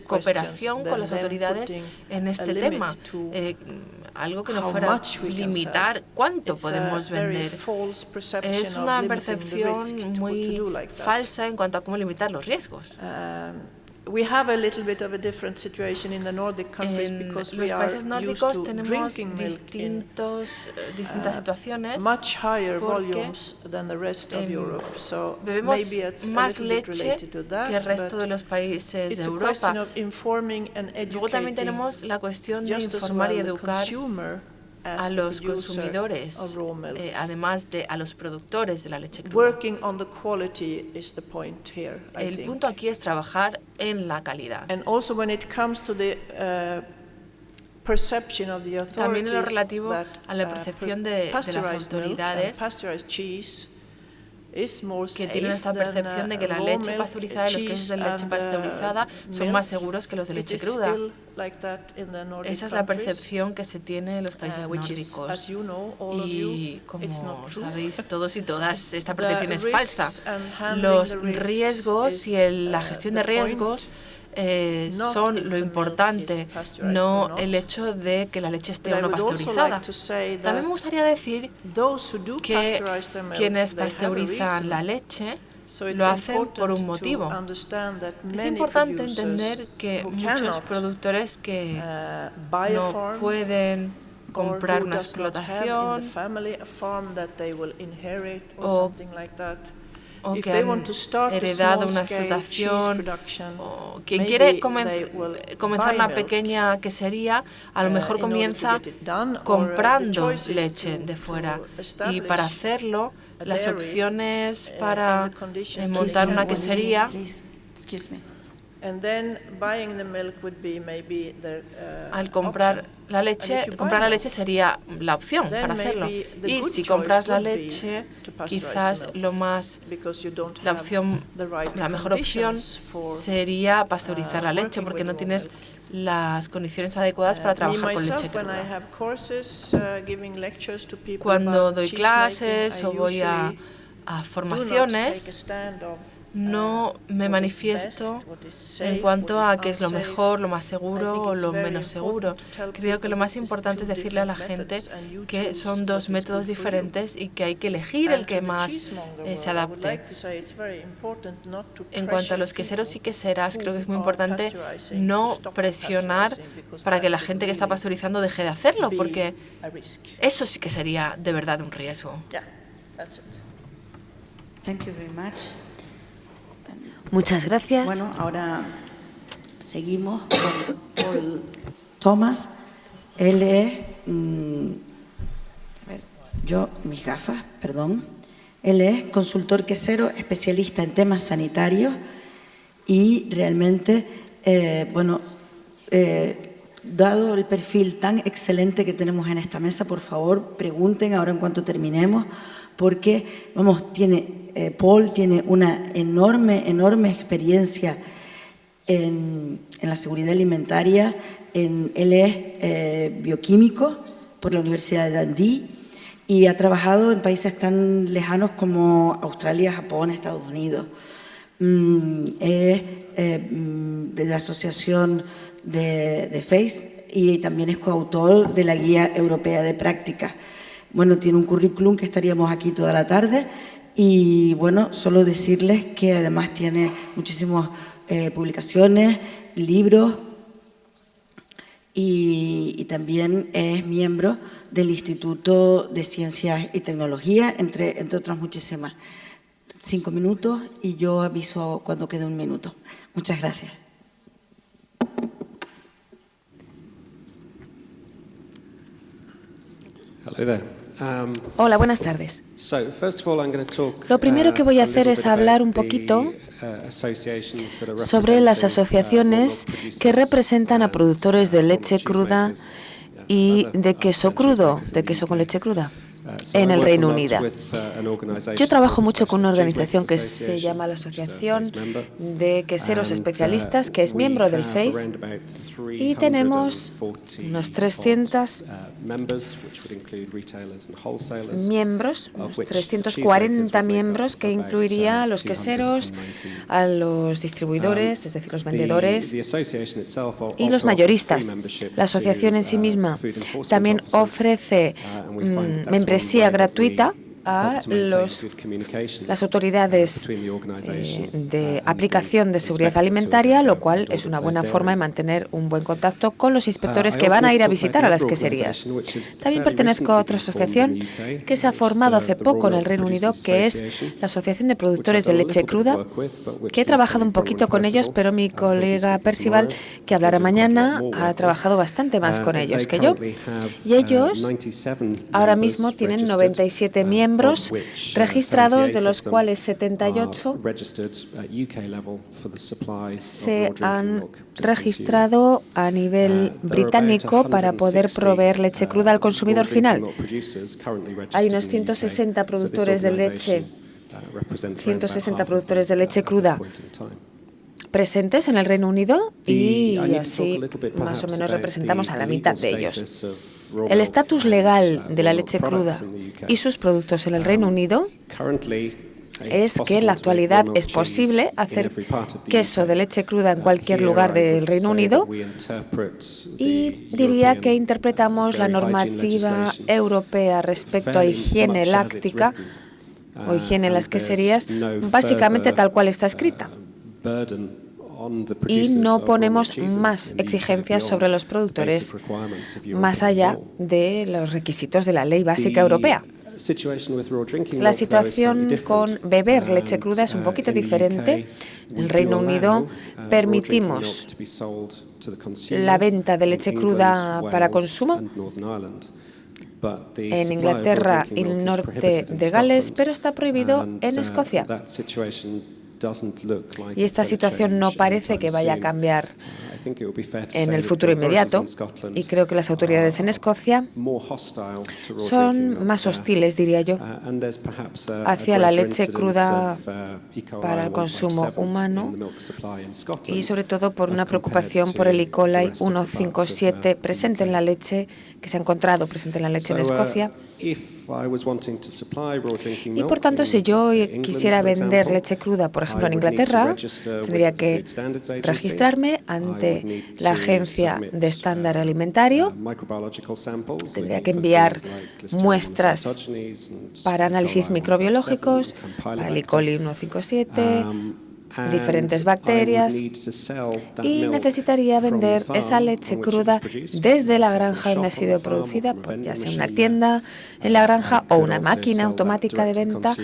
cooperación con las autoridades en este tema. Algo que no fuera limitar cuánto podemos vender. Es una percepción muy falsa en cuanto a cómo limitar los riesgos. We have a little bit of a different situation in the Nordic countries because we are used to drinking milk in much higher volumes than the rest of Europe. So maybe it's a little bit related to that. It's a question of informing and educating the consumer a los consumidores, además de a los productores de la leche cruda. El punto aquí es trabajar en la calidad. También en lo relativo a la percepción de las autoridades, que tienen esta percepción de que la leche pasteurizada y los quesos de leche pasteurizada son más seguros que los de leche cruda. Esa es la percepción que se tiene en los países nórdicos. Y como sabéis todos y todas, esta percepción es falsa. Los riesgos y la gestión de riesgos son lo importante, no el hecho de que la leche esté o no pasteurizada. También me gustaría decir que quienes pasteurizan la leche lo hacen por un motivo. Es importante entender que muchos productores que no pueden comprar una explotación o que han heredado una explotación, o quien quiere comenzar una pequeña quesería, a lo mejor comienza comprando leche de fuera. Y para hacerlo, las opciones para montar una quesería al comprar la leche sería la opción para hacerlo. Y si compras la leche, quizás la mejor opción sería pasteurizar la leche, porque no tienes las condiciones adecuadas para trabajar con leche cruda. Cuando doy clases o voy a formaciones, no me manifiesto en cuanto a qué es lo mejor, lo más seguro o lo menos seguro. Creo que lo más importante es decirle a la gente que son dos métodos diferentes y que hay que elegir el que más se adapte. En cuanto a los queseros y queseras, creo que es muy importante no presionar para que la gente que está pasteurizando deje de hacerlo, porque eso sí que sería de verdad un riesgo. Thank you very much. Muchas gracias. Bueno, ahora seguimos con Paul Thomas. Él es, mis gafas, perdón. Él es consultor quesero, especialista en temas sanitarios y realmente, dado el perfil tan excelente que tenemos en esta mesa, por favor, pregunten ahora en cuanto terminemos, porque, Paul tiene una enorme experiencia en la seguridad alimentaria. Él es bioquímico por la Universidad de Dundee y ha trabajado en países tan lejanos como Australia, Japón, Estados Unidos. Es de la asociación de FACE y también es coautor de la Guía Europea de Prácticas. Bueno, tiene un currículum que estaríamos aquí toda la tarde. Y bueno, solo decirles que además tiene muchísimas publicaciones, libros y también es miembro del Instituto de Ciencias y Tecnología, entre otras muchísimas. 5 minutos y yo aviso cuando quede un minuto. Muchas gracias. Hello there. Hola, buenas tardes. Lo primero que voy a hacer es hablar un poquito sobre las asociaciones que representan a productores de leche cruda y de queso crudo, de queso con leche cruda, en el Reino Unido. Yo trabajo mucho con una organización que se llama la Asociación de Queseros Especialistas, que es miembro del FACE, y tenemos unos 300 miembros, unos 340 miembros, que incluiría a los queseros, a los distribuidores, es decir, los vendedores, y los mayoristas. La asociación en sí misma también ofrece membresía gratuita a las autoridades de aplicación de seguridad alimentaria, lo cual es una buena forma de mantener un buen contacto con los inspectores que van a ir a visitar a las queserías. También pertenezco a otra asociación que se ha formado hace poco en el Reino Unido, que es la Asociación de Productores de Leche Cruda, que he trabajado un poquito con ellos, pero mi colega Percival, que hablará mañana, ha trabajado bastante más con ellos que yo. Y ellos ahora mismo tienen 97 miembros registrados, de los cuales 78 se han registrado a nivel británico para poder proveer leche cruda al consumidor final. Hay unos 160 productores de leche, 160 productores de leche cruda presentes en el Reino Unido y así más o menos representamos a la mitad de ellos. El estatus legal de la leche cruda y sus productos en el Reino Unido es que en la actualidad es posible hacer queso de leche cruda en cualquier lugar del Reino Unido, y diría que interpretamos la normativa europea respecto a higiene láctica o higiene en las queserías básicamente tal cual está escrita. Y no ponemos más exigencias sobre los productores más allá de los requisitos de la ley básica europea. La situación con beber leche cruda es un poquito diferente. En el Reino Unido permitimos la venta de leche cruda para consumo. En Inglaterra y el norte de Gales, pero está prohibido en Escocia. Y esta situación no parece que vaya a cambiar en el futuro inmediato, y creo que las autoridades en Escocia son más hostiles, diría yo, hacia la leche cruda para el consumo humano, y sobre todo por una preocupación por el E. coli 157 presente en la leche, que se ha encontrado presente en la leche en Escocia. Y por tanto, si yo quisiera vender leche cruda, por ejemplo, en Inglaterra, tendría que registrarme ante la Agencia de Estándar Alimentario, tendría que enviar muestras para análisis microbiológicos, para el E. coli 157, diferentes bacterias, y necesitaría vender esa leche cruda desde la granja donde ha sido producida, ya sea una tienda en la granja o una máquina automática de venta,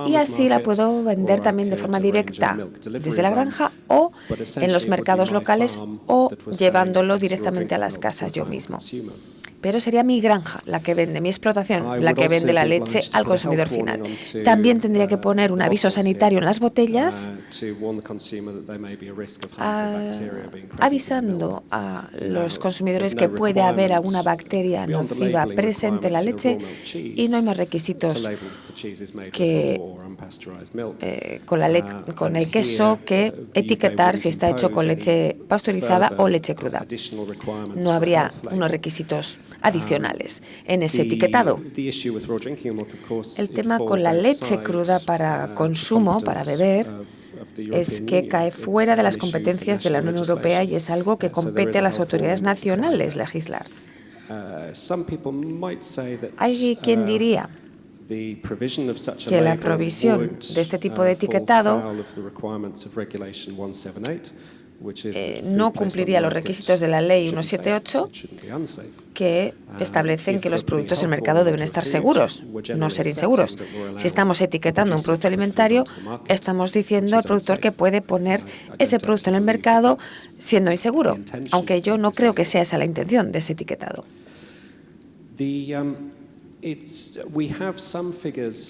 y así la puedo vender también de forma directa desde la granja o en los mercados locales o llevándolo directamente a las casas yo mismo. Pero sería mi granja la que vende, mi explotación, la que vende la leche al consumidor final. También tendría que poner un aviso sanitario en las botellas avisando a los consumidores que puede haber alguna bacteria nociva presente en la leche, y no hay más requisitos que con el queso que etiquetar si está hecho con leche pasteurizada o leche cruda. No habría unos requisitos adicionales en ese etiquetado. El tema con la leche cruda para consumo, para beber, es que cae fuera de las competencias de la Unión Europea y es algo que compete a las autoridades nacionales legislar. Hay quien diría que la provisión de este tipo de etiquetado no cumpliría los requisitos de la Ley 178, que establecen que los productos en el mercado deben estar seguros, no ser inseguros. Si estamos etiquetando un producto alimentario, estamos diciendo al productor que puede poner ese producto en el mercado siendo inseguro, aunque yo no creo que sea esa la intención de ese etiquetado.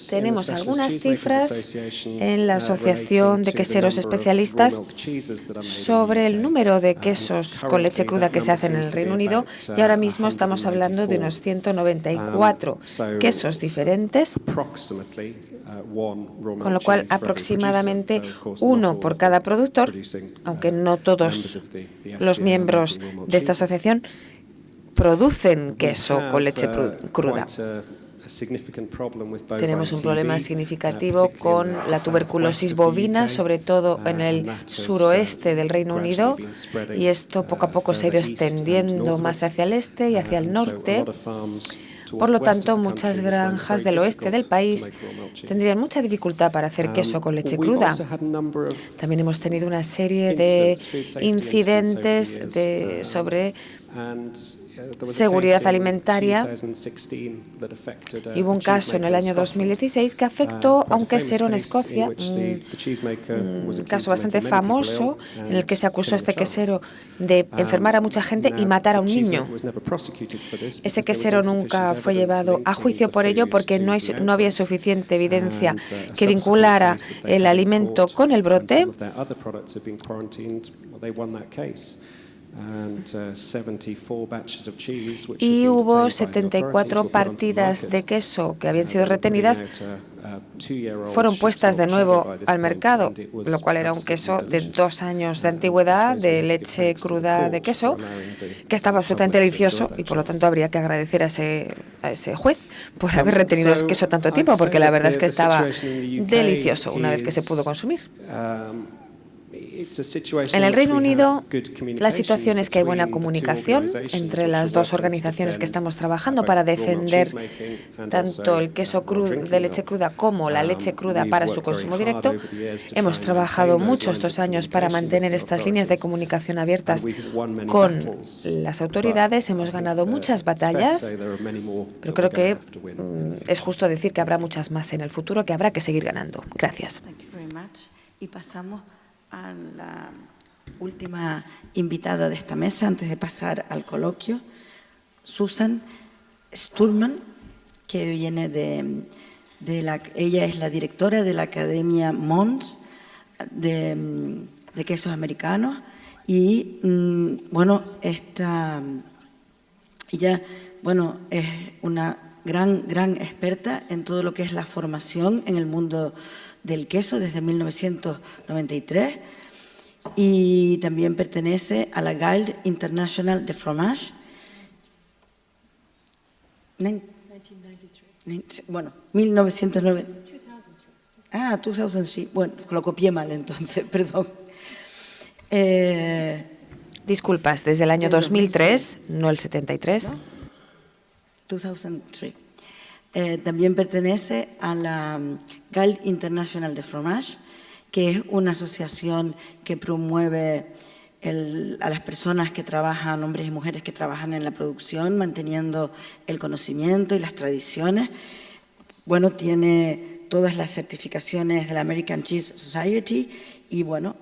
Tenemos algunas cifras en la Asociación de Queseros Especialistas sobre el número de quesos con leche cruda que se hacen en el Reino Unido, y ahora mismo estamos hablando de unos 194 quesos diferentes, con lo cual aproximadamente uno por cada productor, aunque no todos los miembros de esta asociación producen queso con leche cruda. Tenemos un problema significativo con la tuberculosis bovina, sobre todo en el suroeste del Reino Unido, y esto poco a poco se ha ido extendiendo más hacia el este y hacia el norte. Por lo tanto, muchas granjas del oeste del país tendrían mucha dificultad para hacer queso con leche cruda. También hemos tenido una serie de incidentes sobre seguridad alimentaria, y hubo un caso en el año 2016 que afectó a un quesero en Escocia, un caso bastante famoso en el que se acusó a este quesero de enfermar a mucha gente y matar a un niño. Ese quesero nunca fue llevado a juicio por ello, porque no había suficiente evidencia que vinculara el alimento con el brote. Y hubo 74 partidas de queso que habían sido retenidas, fueron puestas de nuevo al mercado, lo cual era un queso de 2 años de antigüedad, de leche cruda de queso, que estaba absolutamente delicioso, y por lo tanto habría que agradecer a ese juez por haber retenido el queso tanto tiempo, porque la verdad es que estaba delicioso una vez que se pudo consumir. En el Reino Unido, la situación es que hay buena comunicación entre las dos organizaciones que estamos trabajando para defender tanto el queso de leche cruda como la leche cruda para su consumo directo. Hemos trabajado mucho estos años para mantener estas líneas de comunicación abiertas con las autoridades. Hemos ganado muchas batallas, pero creo que es justo decir que habrá muchas más en el futuro que habrá que seguir ganando. Gracias. Y pasamos a la última invitada de esta mesa, antes de pasar al coloquio, Susan Sturman, que viene ella es la directora de la Academia Mons de quesos americanos, y ella es una gran experta en todo lo que es la formación en el mundo del queso desde 1993, y también pertenece a la Guilde International de Fromage. Bueno, 1990. 2003. Bueno, lo copié mal entonces, perdón. Disculpas, desde el año 2003, no el 73. 2003. También pertenece a la Guild International de Fromage, que es una asociación que promueve a las personas que trabajan, hombres y mujeres que trabajan en la producción, manteniendo el conocimiento y las tradiciones. Bueno, tiene todas las certificaciones de la American Cheese Society y bueno,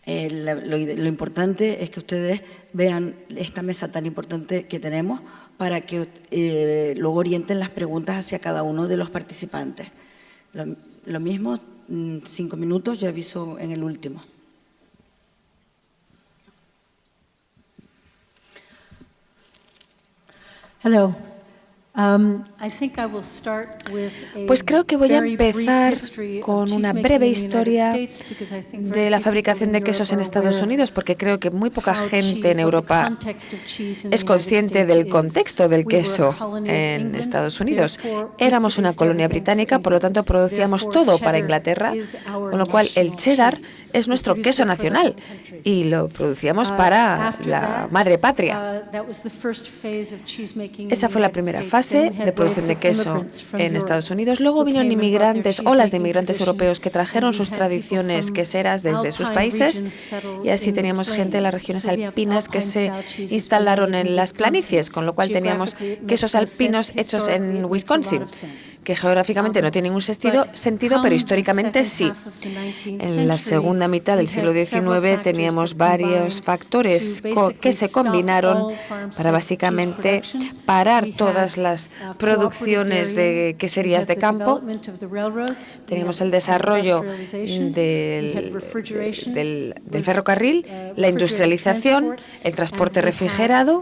lo importante es que ustedes vean esta mesa tan importante que tenemos para que luego orienten las preguntas hacia cada uno de los participantes. Lo mismo, 5 minutos, yo aviso en el último. Hello. Pues creo que voy a empezar con una breve historia de la fabricación de quesos en Estados Unidos, porque creo que muy poca gente en Europa es consciente del contexto del queso en Estados Unidos. Éramos una colonia británica, por lo tanto producíamos todo para Inglaterra, con lo cual el cheddar es nuestro queso nacional y lo producíamos para la madre patria. Esa fue la primera fase de producción de queso en Estados Unidos. Luego vinieron inmigrantes, olas de inmigrantes europeos que trajeron sus tradiciones queseras desde sus países y así teníamos gente de las regiones alpinas que se instalaron en las planicies, con lo cual teníamos quesos alpinos hechos en Wisconsin, que geográficamente no tienen un sentido, pero históricamente sí. En la segunda mitad del siglo XIX teníamos varios factores que se combinaron para básicamente parar todas las producciones de queserías de campo. Teníamos el desarrollo del ferrocarril, la industrialización, el transporte refrigerado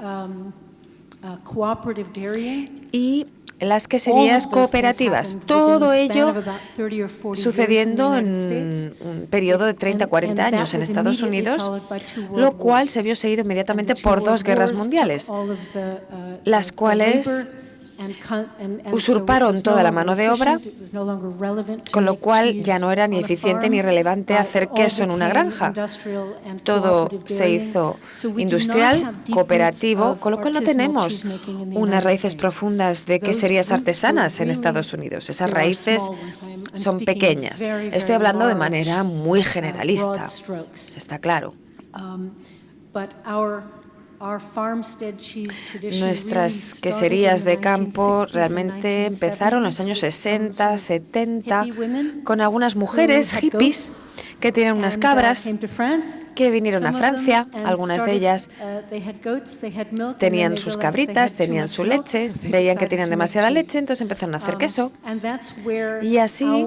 y las queserías cooperativas. Todo ello sucediendo en un periodo de 30-40 años en Estados Unidos, lo cual se vio seguido inmediatamente por 2 guerras mundiales, las cuales usurparon toda la mano de obra, con lo cual ya no era ni eficiente ni relevante hacer queso en una granja. Todo se hizo industrial, cooperativo, con lo cual no tenemos unas raíces profundas de queserías artesanas en Estados Unidos. Esas raíces son pequeñas. Estoy hablando de manera muy generalista, está claro. Nuestras queserías de campo realmente empezaron en los años 60, 70, con algunas mujeres hippies que tienen unas cabras que vinieron a Francia. Algunas de ellas tenían sus cabritas, tenían su leche, veían que tenían demasiada leche, entonces empezaron a hacer queso. Y así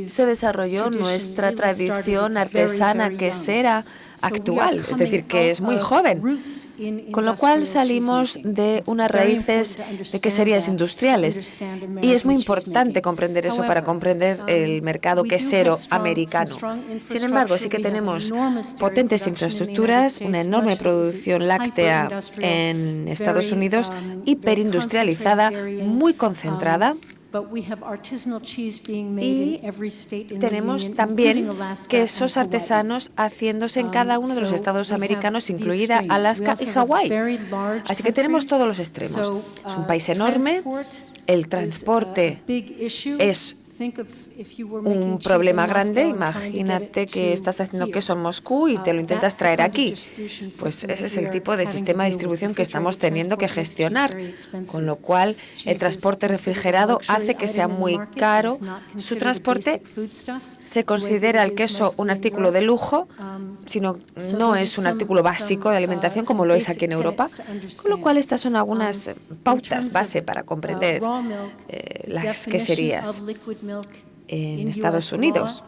se desarrolló nuestra tradición artesana quesera actual, es decir, que es muy joven, con lo cual salimos de unas raíces de queserías industriales y es muy importante comprender eso para comprender el mercado quesero americano. Sin embargo, sí que tenemos potentes infraestructuras, una enorme producción láctea en Estados Unidos, hiperindustrializada, muy concentrada. Y tenemos también quesos artesanos haciéndose en cada uno de los estados americanos, incluida Alaska y Hawái. Así que tenemos todos los extremos. Es un país enorme, el transporte es un problema grande. Imagínate que estás haciendo queso en Moscú y te lo intentas traer aquí. Pues ese es el tipo de sistema de distribución que estamos teniendo que gestionar, con lo cual el transporte refrigerado hace que sea muy caro su transporte. Se considera el queso un artículo de lujo, sino no es un artículo básico de alimentación como lo es aquí en Europa, con lo cual estas son algunas pautas base para comprender las queserías en Estados Unidos.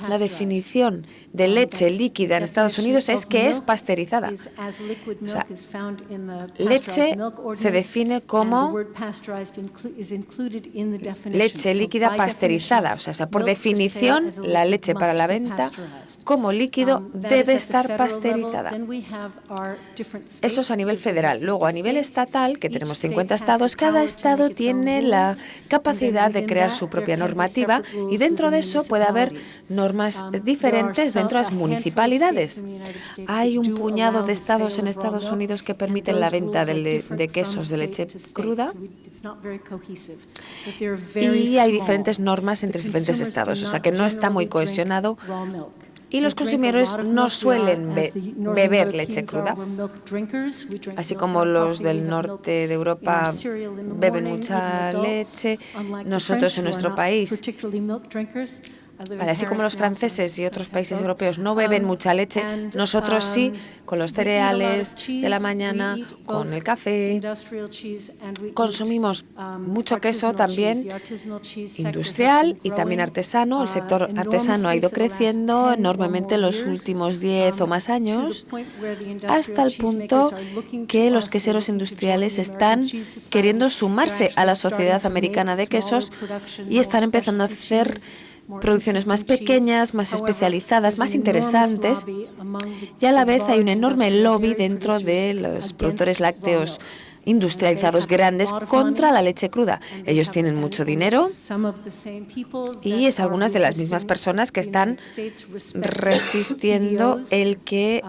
La definición de leche líquida en Estados Unidos es que es pasteurizada. O sea, leche se define como leche líquida pasteurizada. O sea, por definición, la leche para la venta como líquido debe estar pasteurizada. Eso es a nivel federal. Luego, a nivel estatal, que tenemos 50 estados, cada estado tiene la capacidad de crear su propia normativa y dentro de eso puede haber normas diferentes dentro de las municipalidades. Hay un puñado de estados en Estados Unidos que permiten la venta de quesos de leche cruda y hay diferentes normas entre diferentes estados, o sea que no está muy cohesionado. Y los consumidores no suelen beber leche cruda, así como los del norte de Europa beben mucha leche. Nosotros en nuestro país, así como los franceses y otros países europeos no beben mucha leche, nosotros sí, con los cereales de la mañana, con el café. Consumimos mucho queso también industrial y también artesano. El sector artesano ha ido creciendo enormemente en los últimos 10 o más años, hasta el punto que los queseros industriales están queriendo sumarse a la sociedad americana de quesos y están empezando a hacer producciones más pequeñas, más especializadas, más interesantes, y a la vez hay un enorme lobby dentro de los productores lácteos industrializados grandes contra la leche cruda. Ellos tienen mucho dinero y es algunas de las mismas personas que están resistiendo el que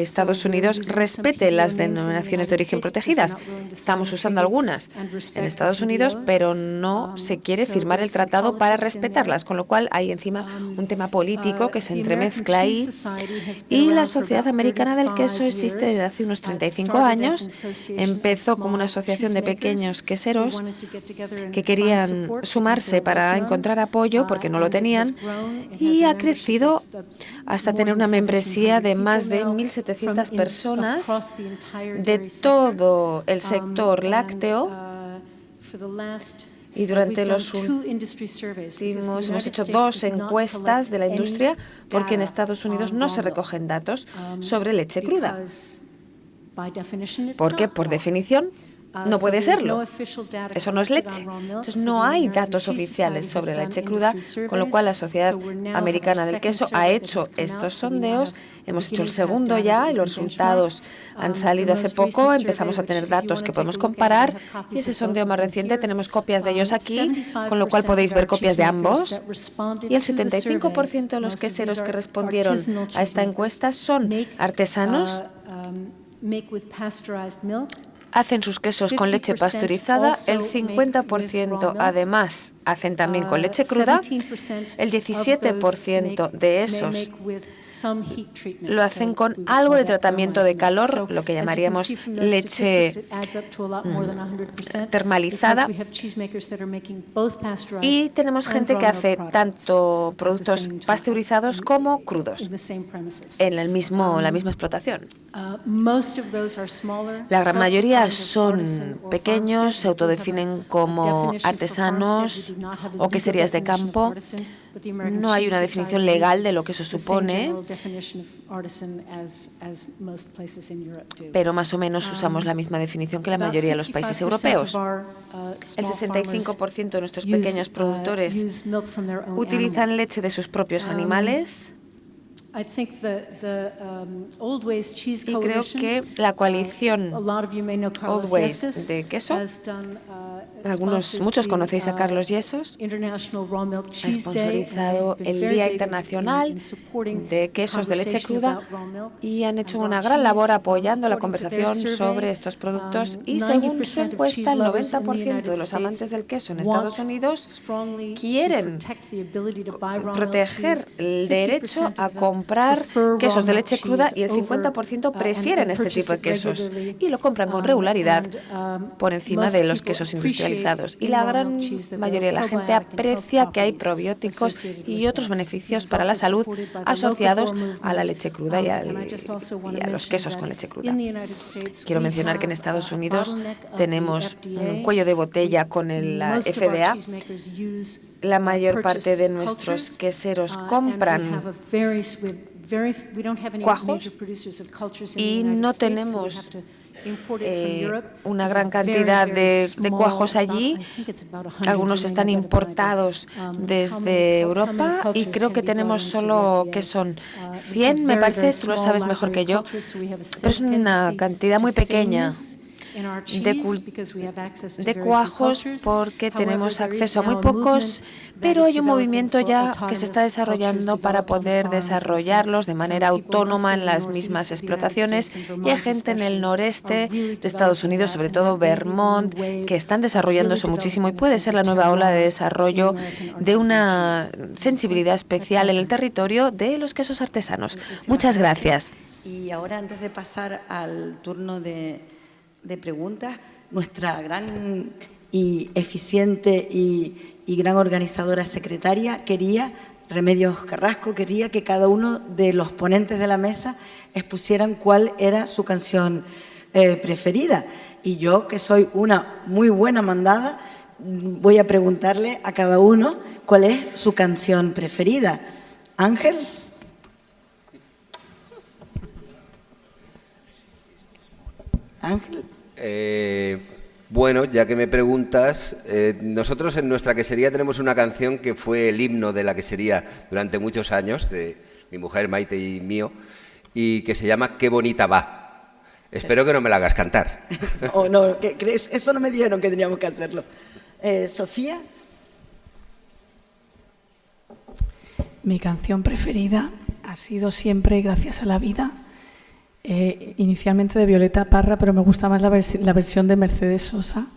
Estados Unidos respete las denominaciones de origen protegidas. Estamos usando algunas en Estados Unidos, pero no se quiere firmar el tratado para respetarlas, con lo cual hay encima un tema político que se entremezcla ahí. Y la Sociedad Americana del Queso existe desde hace unos 35 años. Empezó como una asociación de pequeños queseros que querían sumarse para encontrar apoyo porque no lo tenían, y ha crecido hasta tener una membresía de más de 1.700 personas de todo el sector lácteo. Y durante los últimos hemos hecho 2 encuestas de la industria porque en Estados Unidos no se recogen datos sobre leche cruda. Porque, por definición, no puede serlo. Eso no es leche. Entonces, no hay datos oficiales sobre la leche cruda, con lo cual la Sociedad Americana del Queso ha hecho estos sondeos. Hemos hecho el segundo ya y los resultados han salido hace poco. Empezamos a tener datos que podemos comparar y ese sondeo más reciente tenemos copias de ellos aquí, con lo cual podéis ver copias de ambos. Y el 75% de los queseros que respondieron a esta encuesta son artesanos, hacen sus quesos con leche pasteurizada, el 50% además hacen también con leche cruda, el 17% de esos lo hacen con algo de tratamiento de calor, lo que llamaríamos leche termalizada, y tenemos gente que hace tanto productos pasteurizados como crudos en la misma explotación. La gran mayoría son pequeños, se autodefinen como artesanos o queserías de campo. No hay una definición legal de lo que eso supone, pero más o menos usamos la misma definición que la mayoría de los países europeos. El 65% de nuestros pequeños productores utilizan leche de sus propios animales. Y creo que la coalición Old Ways de queso, muchos conocéis a Carlos Yesos, ha sponsorizado el Día Internacional de Quesos de Leche Cruda y han hecho una gran labor apoyando la conversación sobre estos productos, y según su encuesta, el 90% de los amantes del queso en Estados Unidos quieren proteger el derecho a comprar quesos de leche cruda, y el 50% prefieren este tipo de quesos y lo compran con regularidad por encima de los quesos industrializados. Y la gran mayoría de la gente aprecia que hay probióticos y otros beneficios para la salud asociados a la leche cruda y a los quesos con leche cruda. Quiero mencionar que en Estados Unidos tenemos un cuello de botella con la FDA. La mayor parte de nuestros queseros compran cuajos y no tenemos una gran cantidad de cuajos allí. Algunos están importados desde Europa y creo que tenemos solo, ¿qué son? 100, me parece, tú lo sabes mejor que yo, pero es una cantidad muy pequeña de cuajos porque tenemos acceso a muy pocos, pero hay un movimiento ya que se está desarrollando para poder desarrollarlos de manera autónoma en las mismas explotaciones, y hay gente en el noreste de Estados Unidos, sobre todo Vermont, que están desarrollando eso muchísimo y puede ser la nueva ola de desarrollo de una sensibilidad especial en el territorio de los quesos artesanos. Muchas gracias. Y ahora, antes de pasar al turno de preguntas, nuestra gran y eficiente y gran organizadora secretaria Remedios Carrasco, quería que cada uno de los ponentes de la mesa expusieran cuál era su canción preferida. Y yo, que soy una muy buena mandada, voy a preguntarle a cada uno cuál es su canción preferida. Ángel. Ángel. Bueno, ya que me preguntas, nosotros en nuestra quesería tenemos una canción que fue el himno de la quesería durante muchos años, de mi mujer Maite y mío, y que se llama Qué bonita va. Espero que no me la hagas cantar. Oh, no, eso no me dijeron que teníamos que hacerlo. Sofía. Mi canción preferida ha sido siempre Gracias a la vida. Inicialmente de Violeta Parra, pero me gusta más la versión de Mercedes Sosa.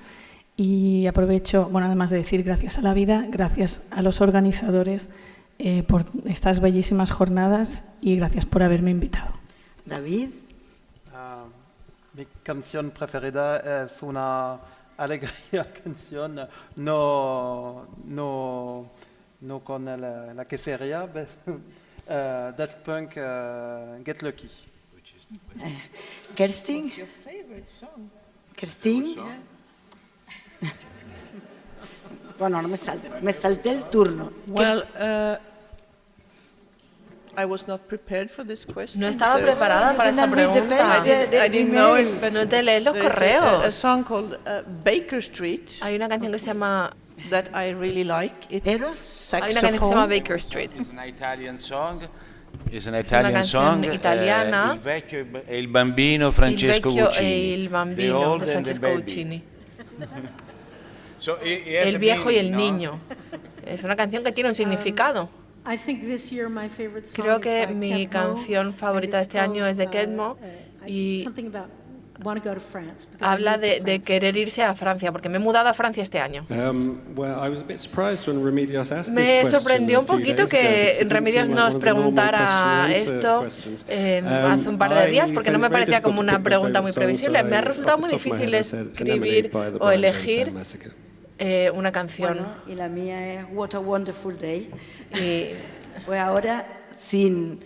Y aprovecho, bueno, además de decir gracias a la vida, gracias a los organizadores por estas bellísimas jornadas y gracias por haberme invitado. David. Mi canción preferida es una alegría canción, no con la quesería, Daft Punk, Get Lucky. Kerstin. Kerstin. Bueno, no me salté el turno. Well, I was not prepared for this question. No estaba preparada para esta pregunta. I didn't know it. Pero no te lees los correos. A song called Baker Street. Hay una canción que se llama that I really like. It's Hay una canción que se llama Baker Street. It's an Italian song. It's an Italian song italiana. Il vecchio e il bambino Francesco Guccini. Il bambino de Francesco Guccini. El viejo y el niño. Es una canción que tiene un significado. Creo que mi canción favorita de este año es de Ketmo y habla de querer irse a Francia, porque me he mudado a Francia este año. Me sorprendió un poquito que Remedios nos preguntara esto hace un par de días, porque no me parecía como una pregunta muy previsible. Me ha resultado muy difícil escribir o elegir una canción. Bueno, y la mía es What a Wonderful Day. Y pues ahora, sin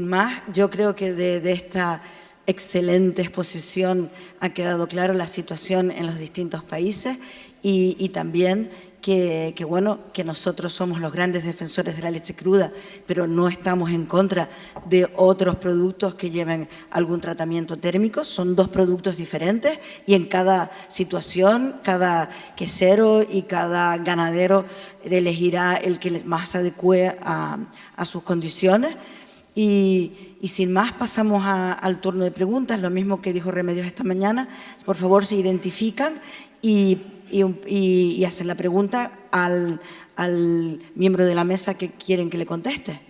más, yo creo que de esta excelente exposición ha quedado claro la situación en los distintos países y también que nosotros somos los grandes defensores de la leche cruda, pero no estamos en contra de otros productos que lleven algún tratamiento térmico. Son dos productos diferentes y en cada situación, cada quesero y cada ganadero elegirá el que más adecue a sus condiciones. Y sin más, pasamos al turno de preguntas, lo mismo que dijo Remedios esta mañana. Por favor, se identifican y hacen la pregunta al miembro de la mesa que quieren que le conteste.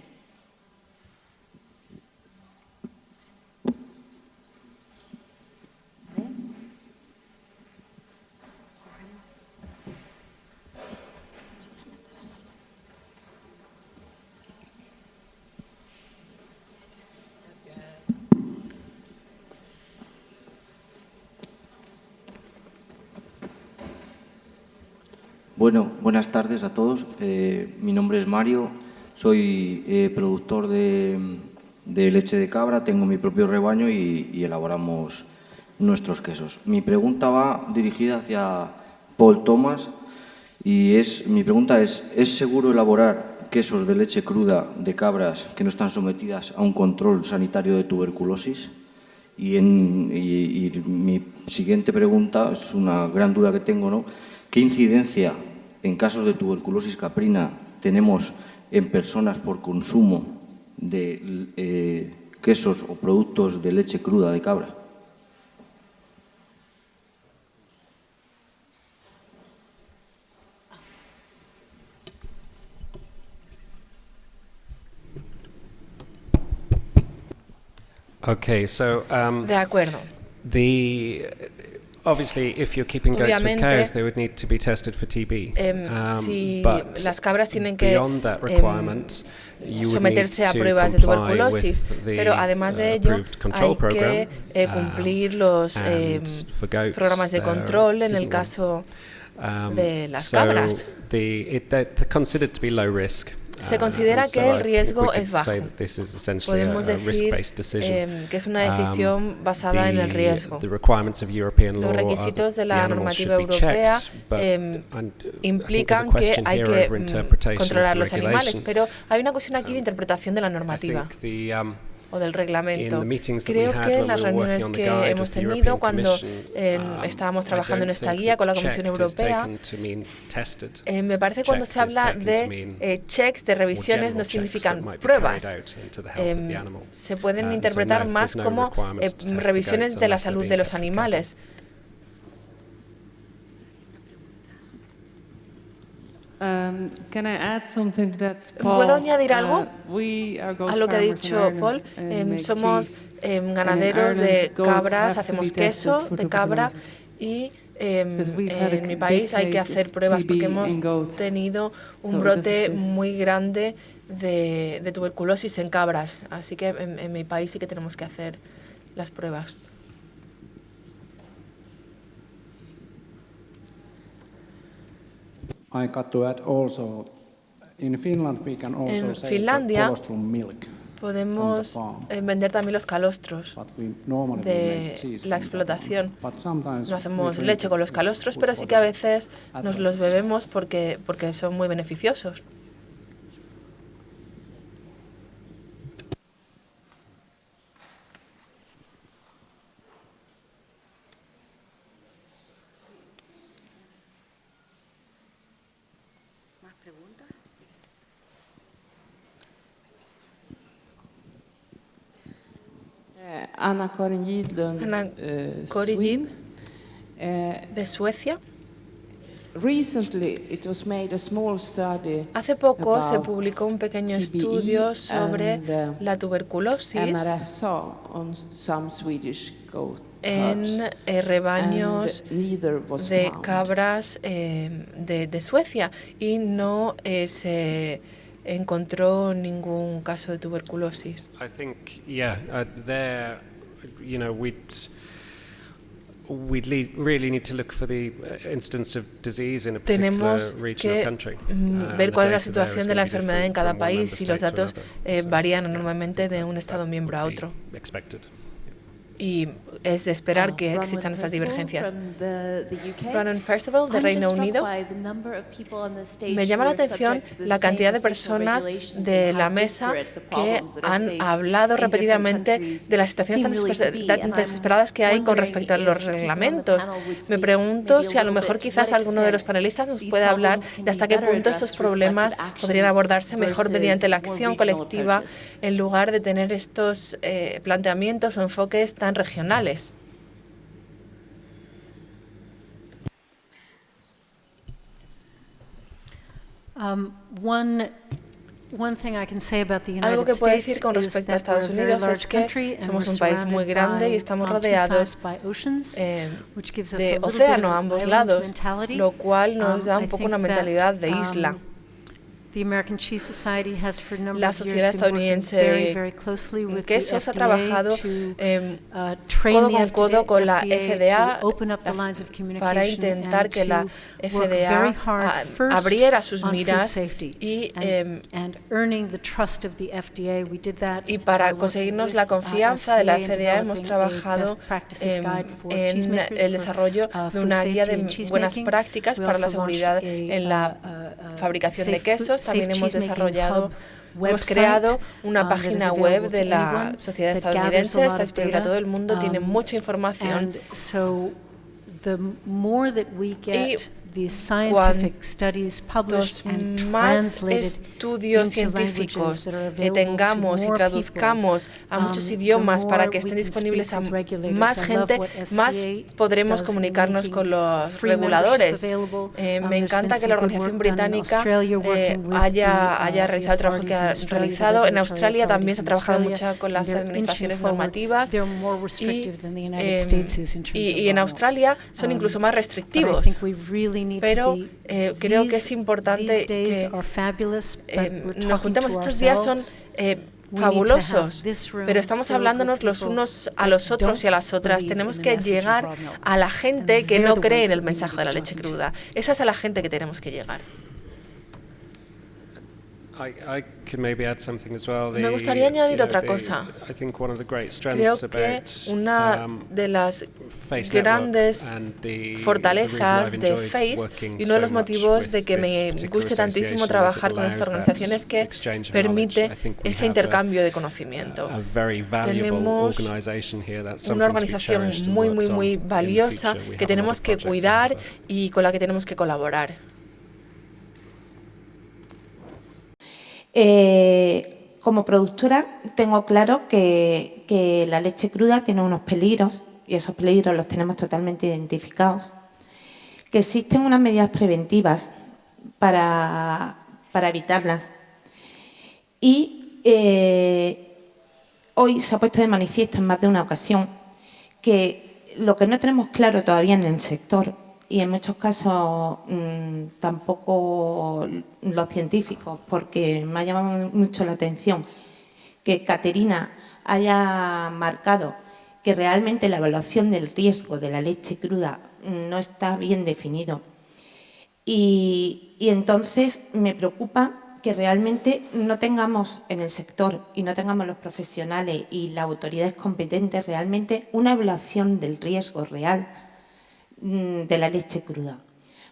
Bueno, buenas tardes a todos. Mi nombre es Mario, soy productor de leche de cabra, tengo mi propio rebaño y elaboramos nuestros quesos. Mi pregunta va dirigida hacia Paul Thomas y mi pregunta es seguro elaborar quesos de leche cruda de cabras que no están sometidas a un control sanitario de tuberculosis? Y mi siguiente pregunta es una gran duda que tengo, ¿no? ¿Qué incidencia en casos de tuberculosis caprina tenemos en personas por consumo de quesos o productos de leche cruda de cabra? Okay, so de acuerdo. Obviously, if you're keeping goats with cows, they would need to be tested for TB. Si but las cabras tienen que someterse a to pruebas de tuberculosis, pero además de ello hay que cumplir los programas de control en el caso de las cabras. They're considered to be low risk. Se considera que el riesgo es bajo. Podemos decir que es una decisión basada en el riesgo. Los requisitos de la normativa europea implican que hay que controlar los animales, pero hay una cuestión aquí de interpretación de la normativa o del reglamento. Creo que en las reuniones que hemos tenido cuando estábamos trabajando en esta guía con la Comisión Europea, me parece que cuando se habla de checks, de revisiones, no significan pruebas. Se pueden interpretar más como revisiones de la salud de los animales. ¿Puedo añadir algo a lo que ha dicho Paul? Somos ganaderos de cabras, hacemos queso de cabra y en mi país hay que hacer pruebas porque hemos tenido un brote muy grande de tuberculosis en cabras. Así que en mi país sí que tenemos que hacer las pruebas. En Finlandia podemos vender también los calostros de la explotación. No hacemos leche con los calostros, pero sí que a veces nos los bebemos porque son muy beneficiosos. Anna-Karin Gidlund, de Suecia. Hace poco se publicó un pequeño estudio sobre la tuberculosis en rebaños de cabras de Suecia y no se encontró ningún caso de tuberculosis. I think, there, we'd really need to look for the instance of disease in a particular region or country. Tenemos que ver cuál es la situación de la enfermedad en cada país y los datos varían enormemente de un Estado miembro a otro. Y es de esperar que existan estas divergencias. Brandon Percival, de Reino Unido. Me llama la atención la cantidad de personas de la mesa que han hablado repetidamente de las situaciones tan desesperadas que hay con respecto a los reglamentos. Me pregunto si a lo mejor quizás alguno de los panelistas nos puede hablar de hasta qué punto estos problemas podrían abordarse mejor mediante la acción colectiva en lugar de tener estos planteamientos o enfoques tan regionales. Algo que puedo decir con respecto a Estados Unidos es que somos un país muy grande y estamos rodeados de océano a ambos lados, lo cual nos da un poco una mentalidad de isla. La Sociedad Estadounidense de Quesos ha trabajado codo con codo con la FDA para intentar que la FDA abriera sus miras y para conseguirnos la confianza de la FDA hemos trabajado en el desarrollo de una guía de buenas prácticas para la seguridad en la fabricación de quesos. también hemos creado una página web de la sociedad estadounidense, está disponible a todo el mundo, tiene mucha información. Y cuantos más estudios científicos tengamos y traduzcamos a muchos idiomas para que estén disponibles a más gente, más podremos comunicarnos con los reguladores. Me encanta que la organización británica haya realizado el trabajo que ha realizado. En Australia también se ha trabajado mucho con las administraciones normativas y en Australia son incluso más restrictivos. Pero creo que es importante que nos juntemos. Estos días son fabulosos, pero estamos hablándonos los unos a los otros y a las otras. Tenemos que llegar a la gente que no cree en el mensaje de la leche cruda. Esa es a la gente que tenemos que llegar. Me gustaría añadir otra cosa. Creo que una de las grandes fortalezas de FACE y uno de los motivos de que me guste tantísimo trabajar con esta organización es que permite ese intercambio de conocimiento. Tenemos una organización muy valiosa que tenemos que cuidar y con la que tenemos que colaborar. Como productora tengo claro que la leche cruda tiene unos peligros y esos peligros los tenemos totalmente identificados, que existen unas medidas preventivas para evitarlas y hoy se ha puesto de manifiesto en más de una ocasión que lo que no tenemos claro todavía en el sector y en muchos casos tampoco los científicos, porque me ha llamado mucho la atención que Caterina haya marcado que realmente la evaluación del riesgo de la leche cruda no está bien definido. Y entonces me preocupa que realmente no tengamos en el sector y no tengamos los profesionales y las autoridades competentes realmente una evaluación del riesgo real de la leche cruda,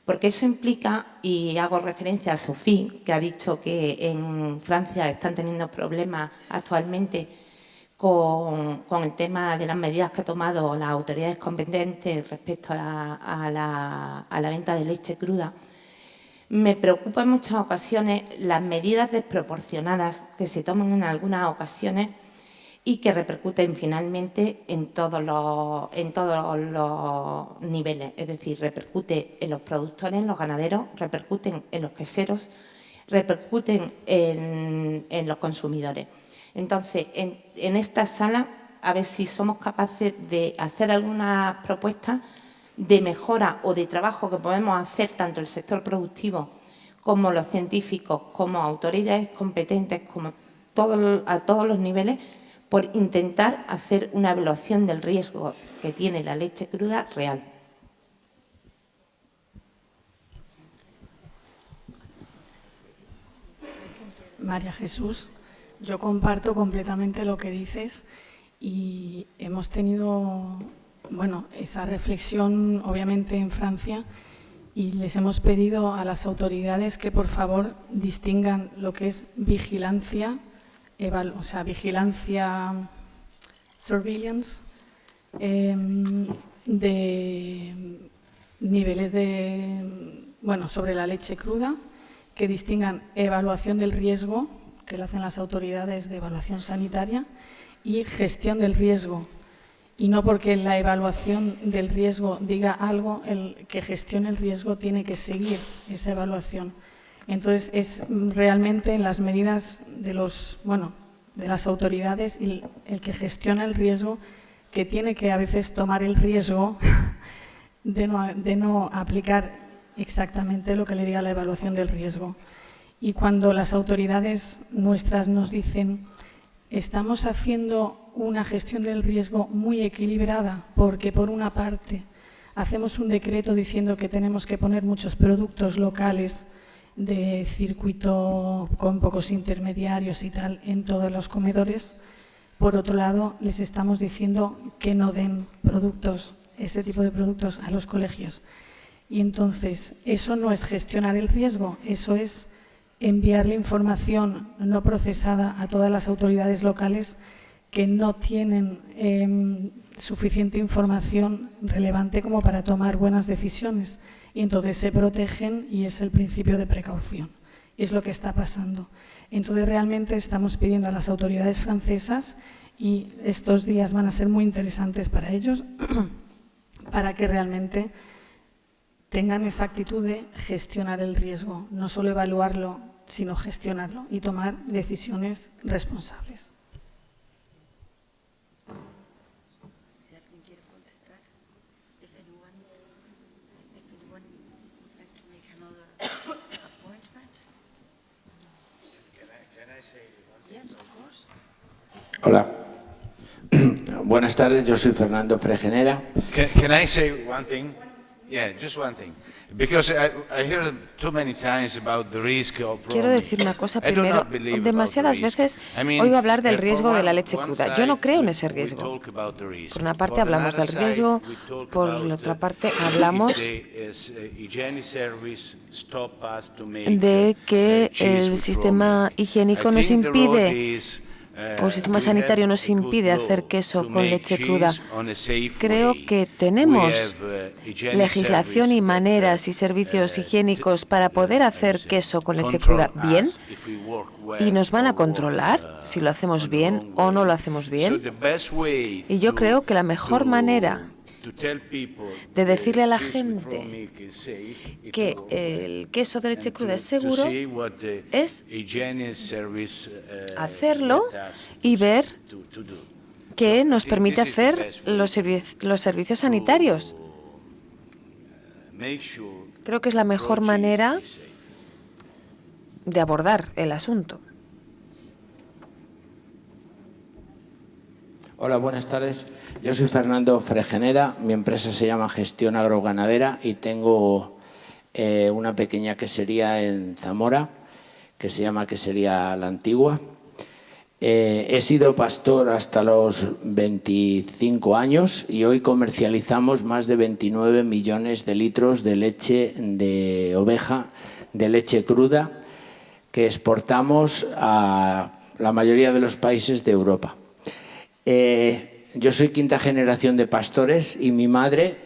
porque eso implica, y hago referencia a Sophie, que ha dicho que en Francia están teniendo problemas actualmente con el tema de las medidas que ha tomado las autoridades competentes respecto a la venta de leche cruda. Me preocupa en muchas ocasiones las medidas desproporcionadas que se toman en algunas ocasiones y que repercuten finalmente en todos los niveles, es decir, repercute en los productores, en los ganaderos, repercuten en los queseros, repercuten en los consumidores. Entonces, en esta sala, a ver si somos capaces de hacer algunas propuestas de mejora o de trabajo que podemos hacer tanto el sector productivo como los científicos, como autoridades competentes, como a todos los niveles, por intentar hacer una evaluación del riesgo que tiene la leche cruda real. María Jesús, yo comparto completamente lo que dices y hemos tenido, esa reflexión obviamente en Francia y les hemos pedido a las autoridades que por favor distingan lo que es vigilancia, surveillance, de niveles sobre la leche cruda, que distingan evaluación del riesgo, que lo hacen las autoridades de evaluación sanitaria, y gestión del riesgo. Y no porque la evaluación del riesgo diga algo, el que gestione el riesgo tiene que seguir esa evaluación. Entonces, es realmente en las medidas de las autoridades y el que gestiona el riesgo que tiene que a veces tomar el riesgo de no aplicar exactamente lo que le diga la evaluación del riesgo. Y cuando las autoridades nuestras nos dicen estamos haciendo una gestión del riesgo muy equilibrada porque por una parte hacemos un decreto diciendo que tenemos que poner muchos productos locales de circuito con pocos intermediarios y tal en todos los comedores, por otro lado les estamos diciendo que no den ese tipo de productos a los colegios. Y entonces eso no es gestionar el riesgo, eso es enviarle información no procesada a todas las autoridades locales que no tienen suficiente información relevante como para tomar buenas decisiones, y entonces se protegen, y es el principio de precaución. Es lo que está pasando. Entonces realmente estamos pidiendo a las autoridades francesas, y estos días van a ser muy interesantes para ellos, para que realmente tengan esa actitud de gestionar el riesgo, no solo evaluarlo, sino gestionarlo y tomar decisiones responsables. Hola. Buenas tardes, yo soy Fernando Fregenera. Can I say one thing? Yeah, just one thing. Because I hear too many times about the risk of raw Quiero decir una cosa primero. Demasiadas veces oigo hablar del riesgo de la leche cruda. Yo no creo en ese riesgo. Por una parte hablamos del riesgo, por la otra parte hablamos de que el sistema higiénico nos impide, o el sistema sanitario nos impide hacer queso con leche cruda. Creo que tenemos legislación y maneras y servicios higiénicos para poder hacer queso con leche cruda bien, y nos van a controlar si lo hacemos bien o no lo hacemos bien. Y yo creo que la mejor manera de decirle a la gente que el queso de leche cruda es seguro es hacerlo y ver qué nos permite hacer los servicios sanitarios. Creo que es la mejor manera de abordar el asunto. Hola, buenas tardes. Yo soy Fernando Fregenera, mi empresa se llama Gestión Agroganadera y tengo una pequeña quesería en Zamora que se llama Quesería La Antigua. He sido pastor hasta los 25 años y hoy comercializamos más de 29 millones de litros de leche de oveja, de leche cruda, que exportamos a la mayoría de los países de Europa. Yo soy quinta generación de pastores y mi madre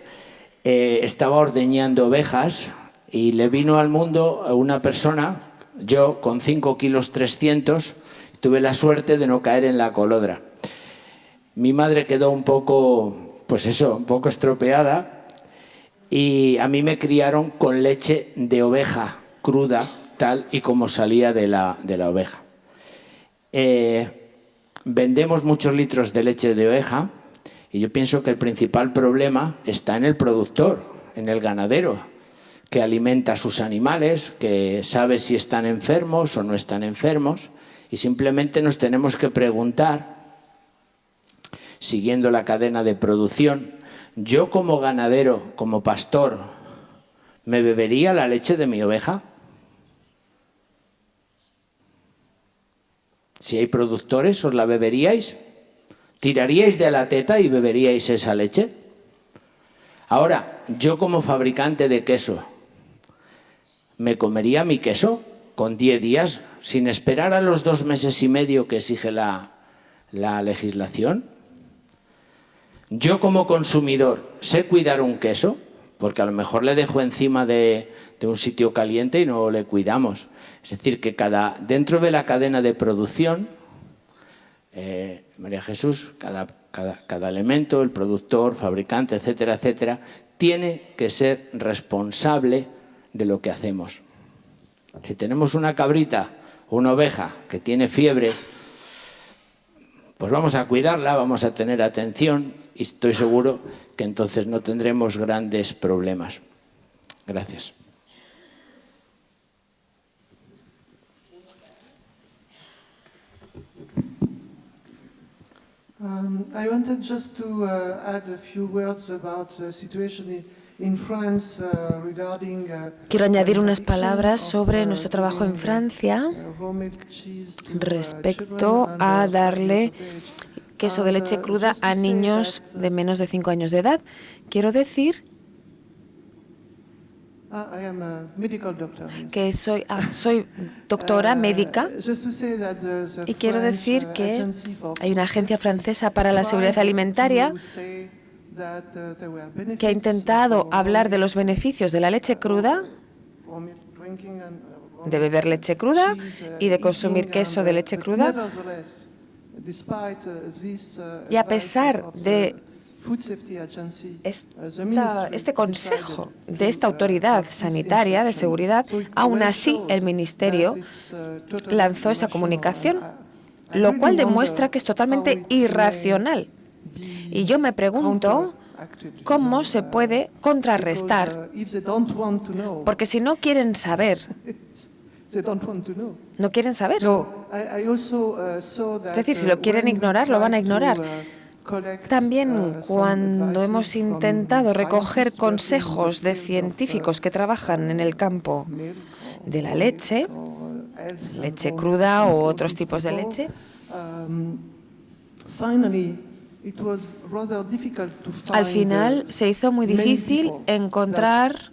estaba ordeñando ovejas y le vino al mundo una persona, yo con 5 kilos 300, tuve la suerte de no caer en la colodra. Mi madre quedó un poco, pues eso, un poco estropeada y a mí me criaron con leche de oveja cruda, tal y como salía de la oveja. Vendemos muchos litros de leche de oveja y yo pienso que el principal problema está en el productor, en el ganadero, que alimenta a sus animales, que sabe si están enfermos o no están enfermos, y simplemente nos tenemos que preguntar, siguiendo la cadena de producción, yo como ganadero, como pastor, ¿me bebería la leche de mi oveja? Si hay productores, ¿os la beberíais? ¿Tiraríais de la teta y beberíais esa leche? Ahora, yo como fabricante de queso, ¿me comería mi queso con 10 días sin esperar a los 2 meses y medio que exige la legislación? Yo como consumidor, ¿sé cuidar un queso? Porque a lo mejor le dejo encima de un sitio caliente y no le cuidamos. Es decir, que dentro de la cadena de producción, María Jesús, cada elemento, el productor, fabricante, etcétera, etcétera, tiene que ser responsable de lo que hacemos. Si tenemos una cabrita o una oveja que tiene fiebre, pues vamos a cuidarla, vamos a tener atención y estoy seguro que entonces no tendremos grandes problemas. Gracias. I wanted just to add a few words about the situation in France regarding. Quiero añadir unas palabras sobre nuestro trabajo en Francia respecto a darle queso de leche cruda a niños de menos de 5 años de edad. Quiero decir que soy doctora médica, y quiero decir que hay una agencia francesa para la seguridad alimentaria que ha intentado hablar de los beneficios de la leche cruda, de beber leche cruda y de consumir queso de leche cruda. Y a pesar de este consejo de esta autoridad sanitaria de seguridad, aún así el Ministerio lanzó esa comunicación, lo cual demuestra que es totalmente irracional. Y yo me pregunto cómo se puede contrarrestar, porque si no quieren saber, no quieren saber. Es decir, si lo quieren ignorar, lo van a ignorar. También cuando hemos intentado recoger consejos de científicos que trabajan en el campo de la leche, leche cruda o otros tipos de leche, al final se hizo muy difícil encontrar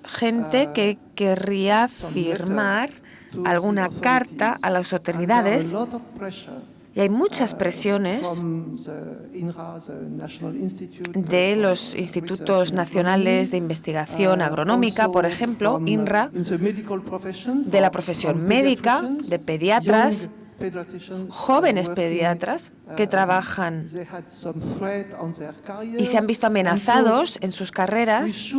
gente que querría firmar alguna carta a las autoridades. Y hay muchas presiones de los institutos nacionales de investigación agronómica, por ejemplo, INRA, de la profesión médica, de pediatras, jóvenes pediatras que trabajan y se han visto amenazados en sus carreras.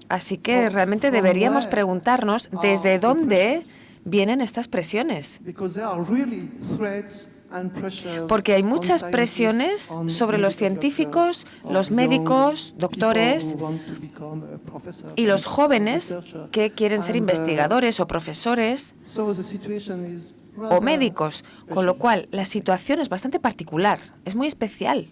Así que realmente deberíamos preguntarnos desde dónde vienen estas presiones. Porque hay muchas presiones sobre los científicos, los médicos, doctores y los jóvenes que quieren ser investigadores o profesores o médicos, con lo cual la situación es bastante particular, es muy especial.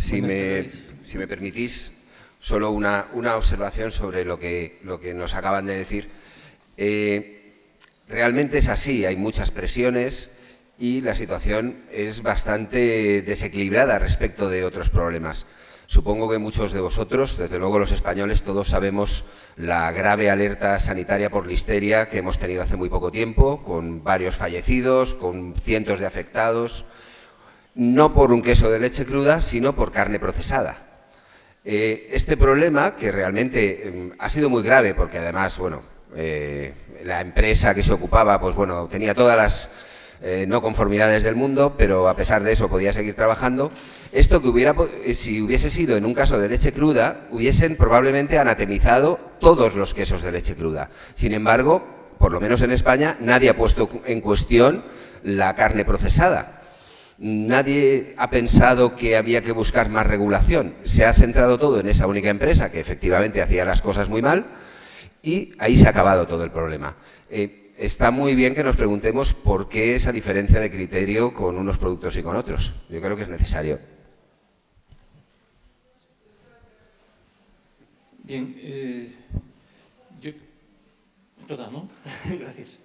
Si me permitís, solo una observación sobre lo que nos acaban de decir. Realmente es así, hay muchas presiones y la situación es bastante desequilibrada respecto de otros problemas. Supongo que muchos de vosotros, desde luego los españoles, todos sabemos la grave alerta sanitaria por listeria que hemos tenido hace muy poco tiempo, con varios fallecidos, con cientos de afectados, no por un queso de leche cruda, sino por carne procesada. Este problema, que realmente ha sido muy grave, porque además, bueno, la empresa que se ocupaba, pues bueno, tenía todas las no conformidades del mundo, pero a pesar de eso podía seguir trabajando. Esto que si hubiese sido en un caso de leche cruda, hubiesen probablemente anatemizado todos los quesos de leche cruda. Sin embargo, por lo menos en España, nadie ha puesto en cuestión la carne procesada. Nadie ha pensado que había que buscar más regulación. Se ha centrado todo en esa única empresa que efectivamente hacía las cosas muy mal y ahí se ha acabado todo el problema. Está muy bien que nos preguntemos por qué esa diferencia de criterio con unos productos y con otros. Yo creo que es necesario. Bien, me toca, ¿no? Gracias.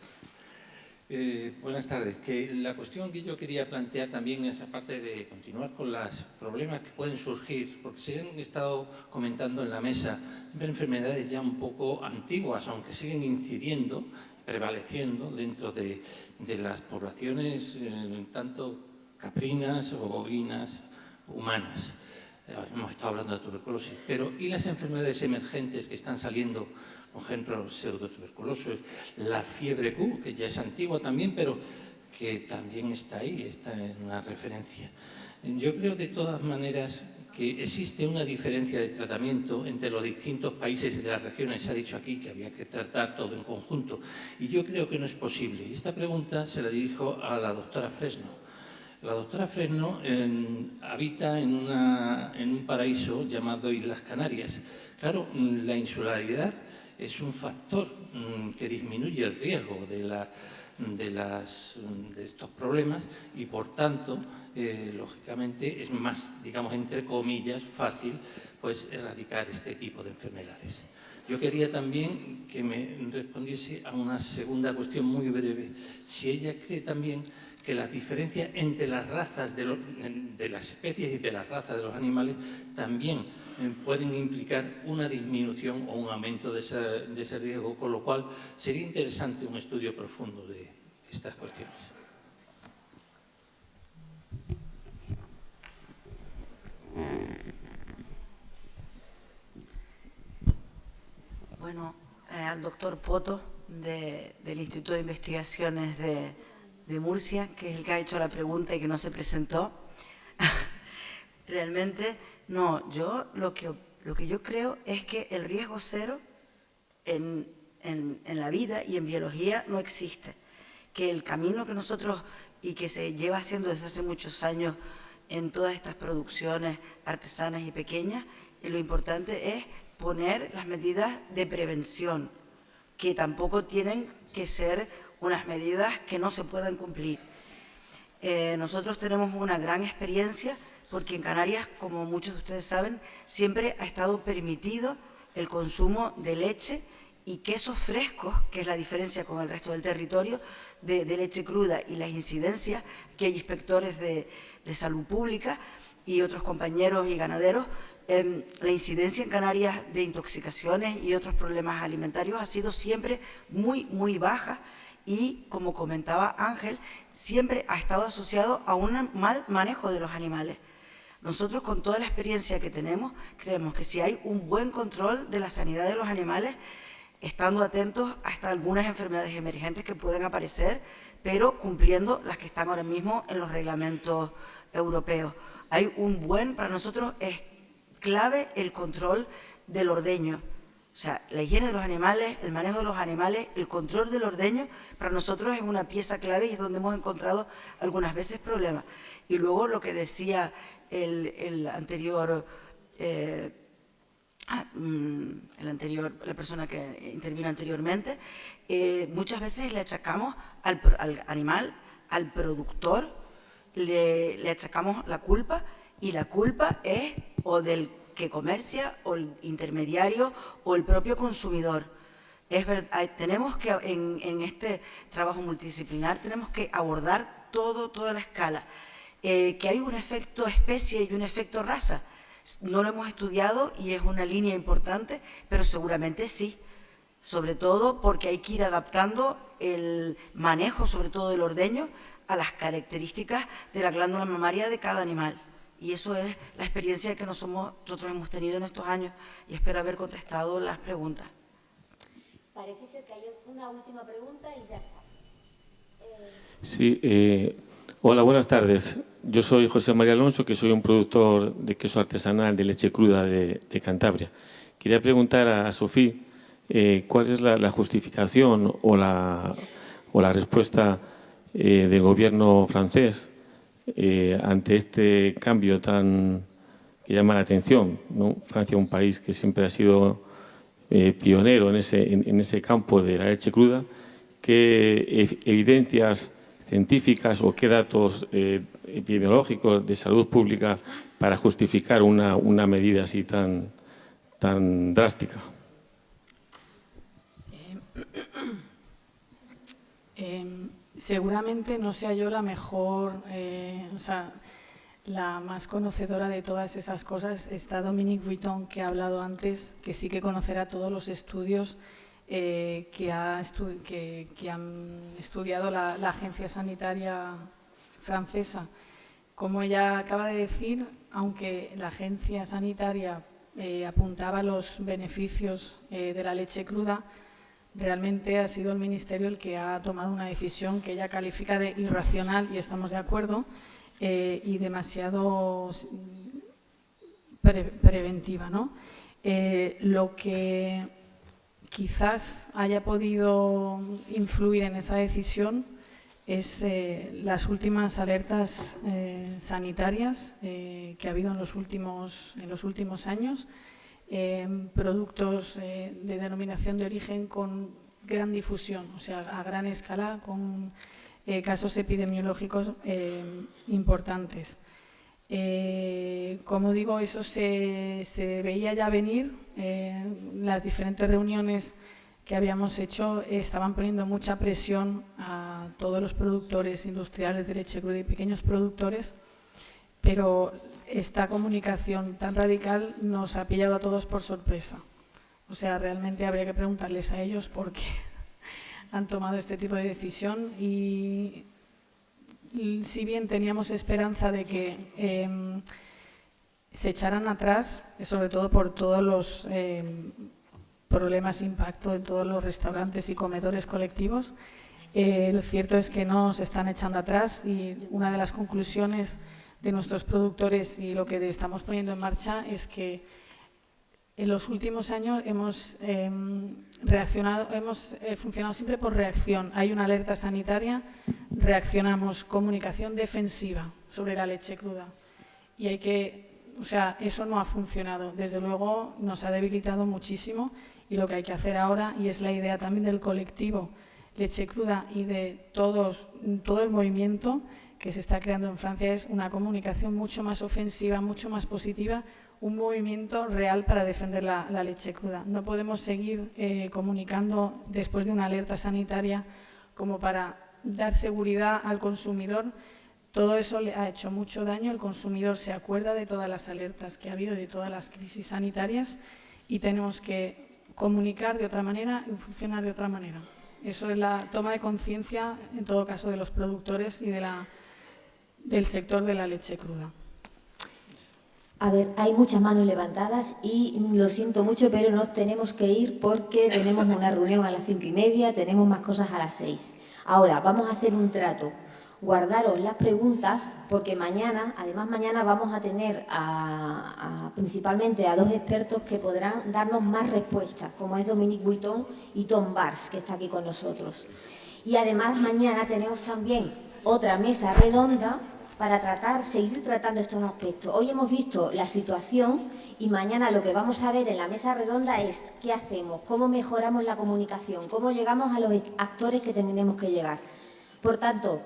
Buenas tardes. La cuestión que yo quería plantear también es, aparte de continuar con los problemas que pueden surgir, porque se han estado comentando en la mesa enfermedades ya un poco antiguas, aunque siguen incidiendo, prevaleciendo dentro de las poblaciones tanto caprinas o bovinas humanas. Hemos estado hablando de tuberculosis, pero ¿y las enfermedades emergentes que están saliendo? Por ejemplo, pseudotuberculosis, la fiebre Q, que ya es antigua también, pero que también está ahí, está en una referencia. Yo creo de todas maneras que existe una diferencia de tratamiento entre los distintos países y de las regiones. Se ha dicho aquí que había que tratar todo en conjunto y yo creo que no es posible. Y esta pregunta se la dirijo a la doctora Fresno. La doctora Fresno habita en un paraíso llamado Islas Canarias. Claro, la insularidad es un factor que disminuye el riesgo de estos problemas y, por tanto, lógicamente es más, digamos, entre comillas, fácil pues erradicar este tipo de enfermedades. Yo quería también que me respondiese a una segunda cuestión muy breve. Si ella cree también que las diferencias entre las razas de las especies y de las razas de los animales también pueden implicar una disminución o un aumento de ese riesgo, con lo cual sería interesante un estudio profundo de estas cuestiones. Bueno, al doctor Poto del Instituto de Investigaciones de Murcia, que es el que ha hecho la pregunta y que no se presentó. Realmente, no, yo lo que yo creo es que el riesgo cero en la vida y en biología no existe. Que el camino que nosotros y que se lleva haciendo desde hace muchos años en todas estas producciones artesanas y pequeñas, y lo importante es poner las medidas de prevención, que tampoco tienen que ser unas medidas que no se puedan cumplir. Nosotros tenemos una gran experiencia porque en Canarias, como muchos de ustedes saben, siempre ha estado permitido el consumo de leche y quesos frescos, que es la diferencia con el resto del territorio, de leche cruda, y las incidencias que hay inspectores de salud pública y otros compañeros y ganaderos. La incidencia en Canarias de intoxicaciones y otros problemas alimentarios ha sido siempre muy, muy baja y, como comentaba Ángel, siempre ha estado asociado a un mal manejo de los animales. Nosotros, con toda la experiencia que tenemos, creemos que si hay un buen control de la sanidad de los animales, estando atentos hasta algunas enfermedades emergentes que pueden aparecer, pero cumpliendo las que están ahora mismo en los reglamentos europeos. Hay para nosotros es clave el control del ordeño. O sea, la higiene de los animales, el manejo de los animales, el control del ordeño, para nosotros es una pieza clave y es donde hemos encontrado algunas veces problemas. Y luego lo que decía la persona que intervino anteriormente, muchas veces le achacamos al animal, al productor, le achacamos la culpa, y la culpa es o del que comercia, o el intermediario, o el propio consumidor. Es verdad, tenemos que, en este trabajo multidisciplinar, tenemos que abordar toda la escala. Que hay un efecto especie y un efecto raza, no lo hemos estudiado y es una línea importante, pero seguramente sí, sobre todo porque hay que ir adaptando el manejo, sobre todo del ordeño, a las características de la glándula mamaria de cada animal. Y eso es la experiencia que nosotros hemos tenido en estos años, y espero haber contestado las preguntas. Parece ser que hay una última pregunta y ya está. Sí, hola, buenas tardes. Yo soy José María Alonso, que soy un productor de queso artesanal de leche cruda de Cantabria. Quería preguntar a Sofía cuál es la justificación o la respuesta del gobierno francés ante este cambio que llama la atención, ¿no? Francia, un país que siempre ha sido pionero en ese campo de la leche cruda. ¿Qué evidencias científicas o qué datos epidemiológicos de salud pública para justificar una medida así tan drástica? Seguramente no sea yo la mejor, la más conocedora de todas esas cosas. Está Dominique Vuitton, que ha hablado antes, que sí que conocerá todos los estudios que han estudiado la Agencia Sanitaria francesa. Como ella acaba de decir, aunque la Agencia Sanitaria apuntaba los beneficios de la leche cruda, realmente ha sido el Ministerio el que ha tomado una decisión que ella califica de irracional, y estamos de acuerdo, y demasiado preventiva, ¿no? Lo que quizás haya podido influir en esa decisión es las últimas alertas sanitarias que ha habido en los últimos años, productos de denominación de origen con gran difusión, o sea, a gran escala, con casos epidemiológicos importantes. Como digo, eso se veía ya venir. Las diferentes reuniones que habíamos hecho estaban poniendo mucha presión a todos los productores industriales de leche cruda y pequeños productores, pero esta comunicación tan radical nos ha pillado a todos por sorpresa. O sea, realmente habría que preguntarles a ellos por qué han tomado este tipo de decisión, y si bien teníamos esperanza de que se echaran atrás, sobre todo por todos los problemas, impacto en todos los restaurantes y comedores colectivos, lo cierto es que no se están echando atrás, y una de las conclusiones de nuestros productores y lo que estamos poniendo en marcha es que en los últimos años hemos funcionado siempre por reacción. Hay una alerta sanitaria, reaccionamos, comunicación defensiva sobre la leche cruda. Y eso no ha funcionado. Desde luego nos ha debilitado muchísimo, y lo que hay que hacer ahora, y es la idea también del colectivo Leche Cruda y de todo el movimiento que se está creando en Francia, es una comunicación mucho más ofensiva, mucho más positiva, un movimiento real para defender la leche cruda. No podemos seguir comunicando después de una alerta sanitaria como para dar seguridad al consumidor. Todo eso le ha hecho mucho daño. El consumidor se acuerda de todas las alertas que ha habido, de todas las crisis sanitarias, y tenemos que comunicar de otra manera y funcionar de otra manera. Eso es la toma de conciencia, en todo caso, de los productores y del sector de la leche cruda. A ver, hay muchas manos levantadas y lo siento mucho, pero nos tenemos que ir porque tenemos una reunión a las 5:30, tenemos más cosas a las 6. Ahora, vamos a hacer un trato. Guardaros las preguntas porque mañana vamos a tener principalmente a 2 expertos que podrán darnos más respuestas, como es Dominique Buiton y Tom Bars, que está aquí con nosotros. Y además mañana tenemos también otra mesa redonda para seguir tratando estos aspectos. Hoy hemos visto la situación y mañana lo que vamos a ver en la mesa redonda es qué hacemos, cómo mejoramos la comunicación, cómo llegamos a los actores que tenemos que llegar. Por tanto,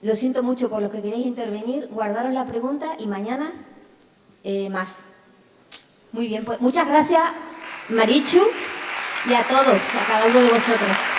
lo siento mucho por los que queréis intervenir, guardaros la pregunta y mañana más. Muy bien, pues muchas gracias, Marichu, y a todos, a cada uno de vosotros.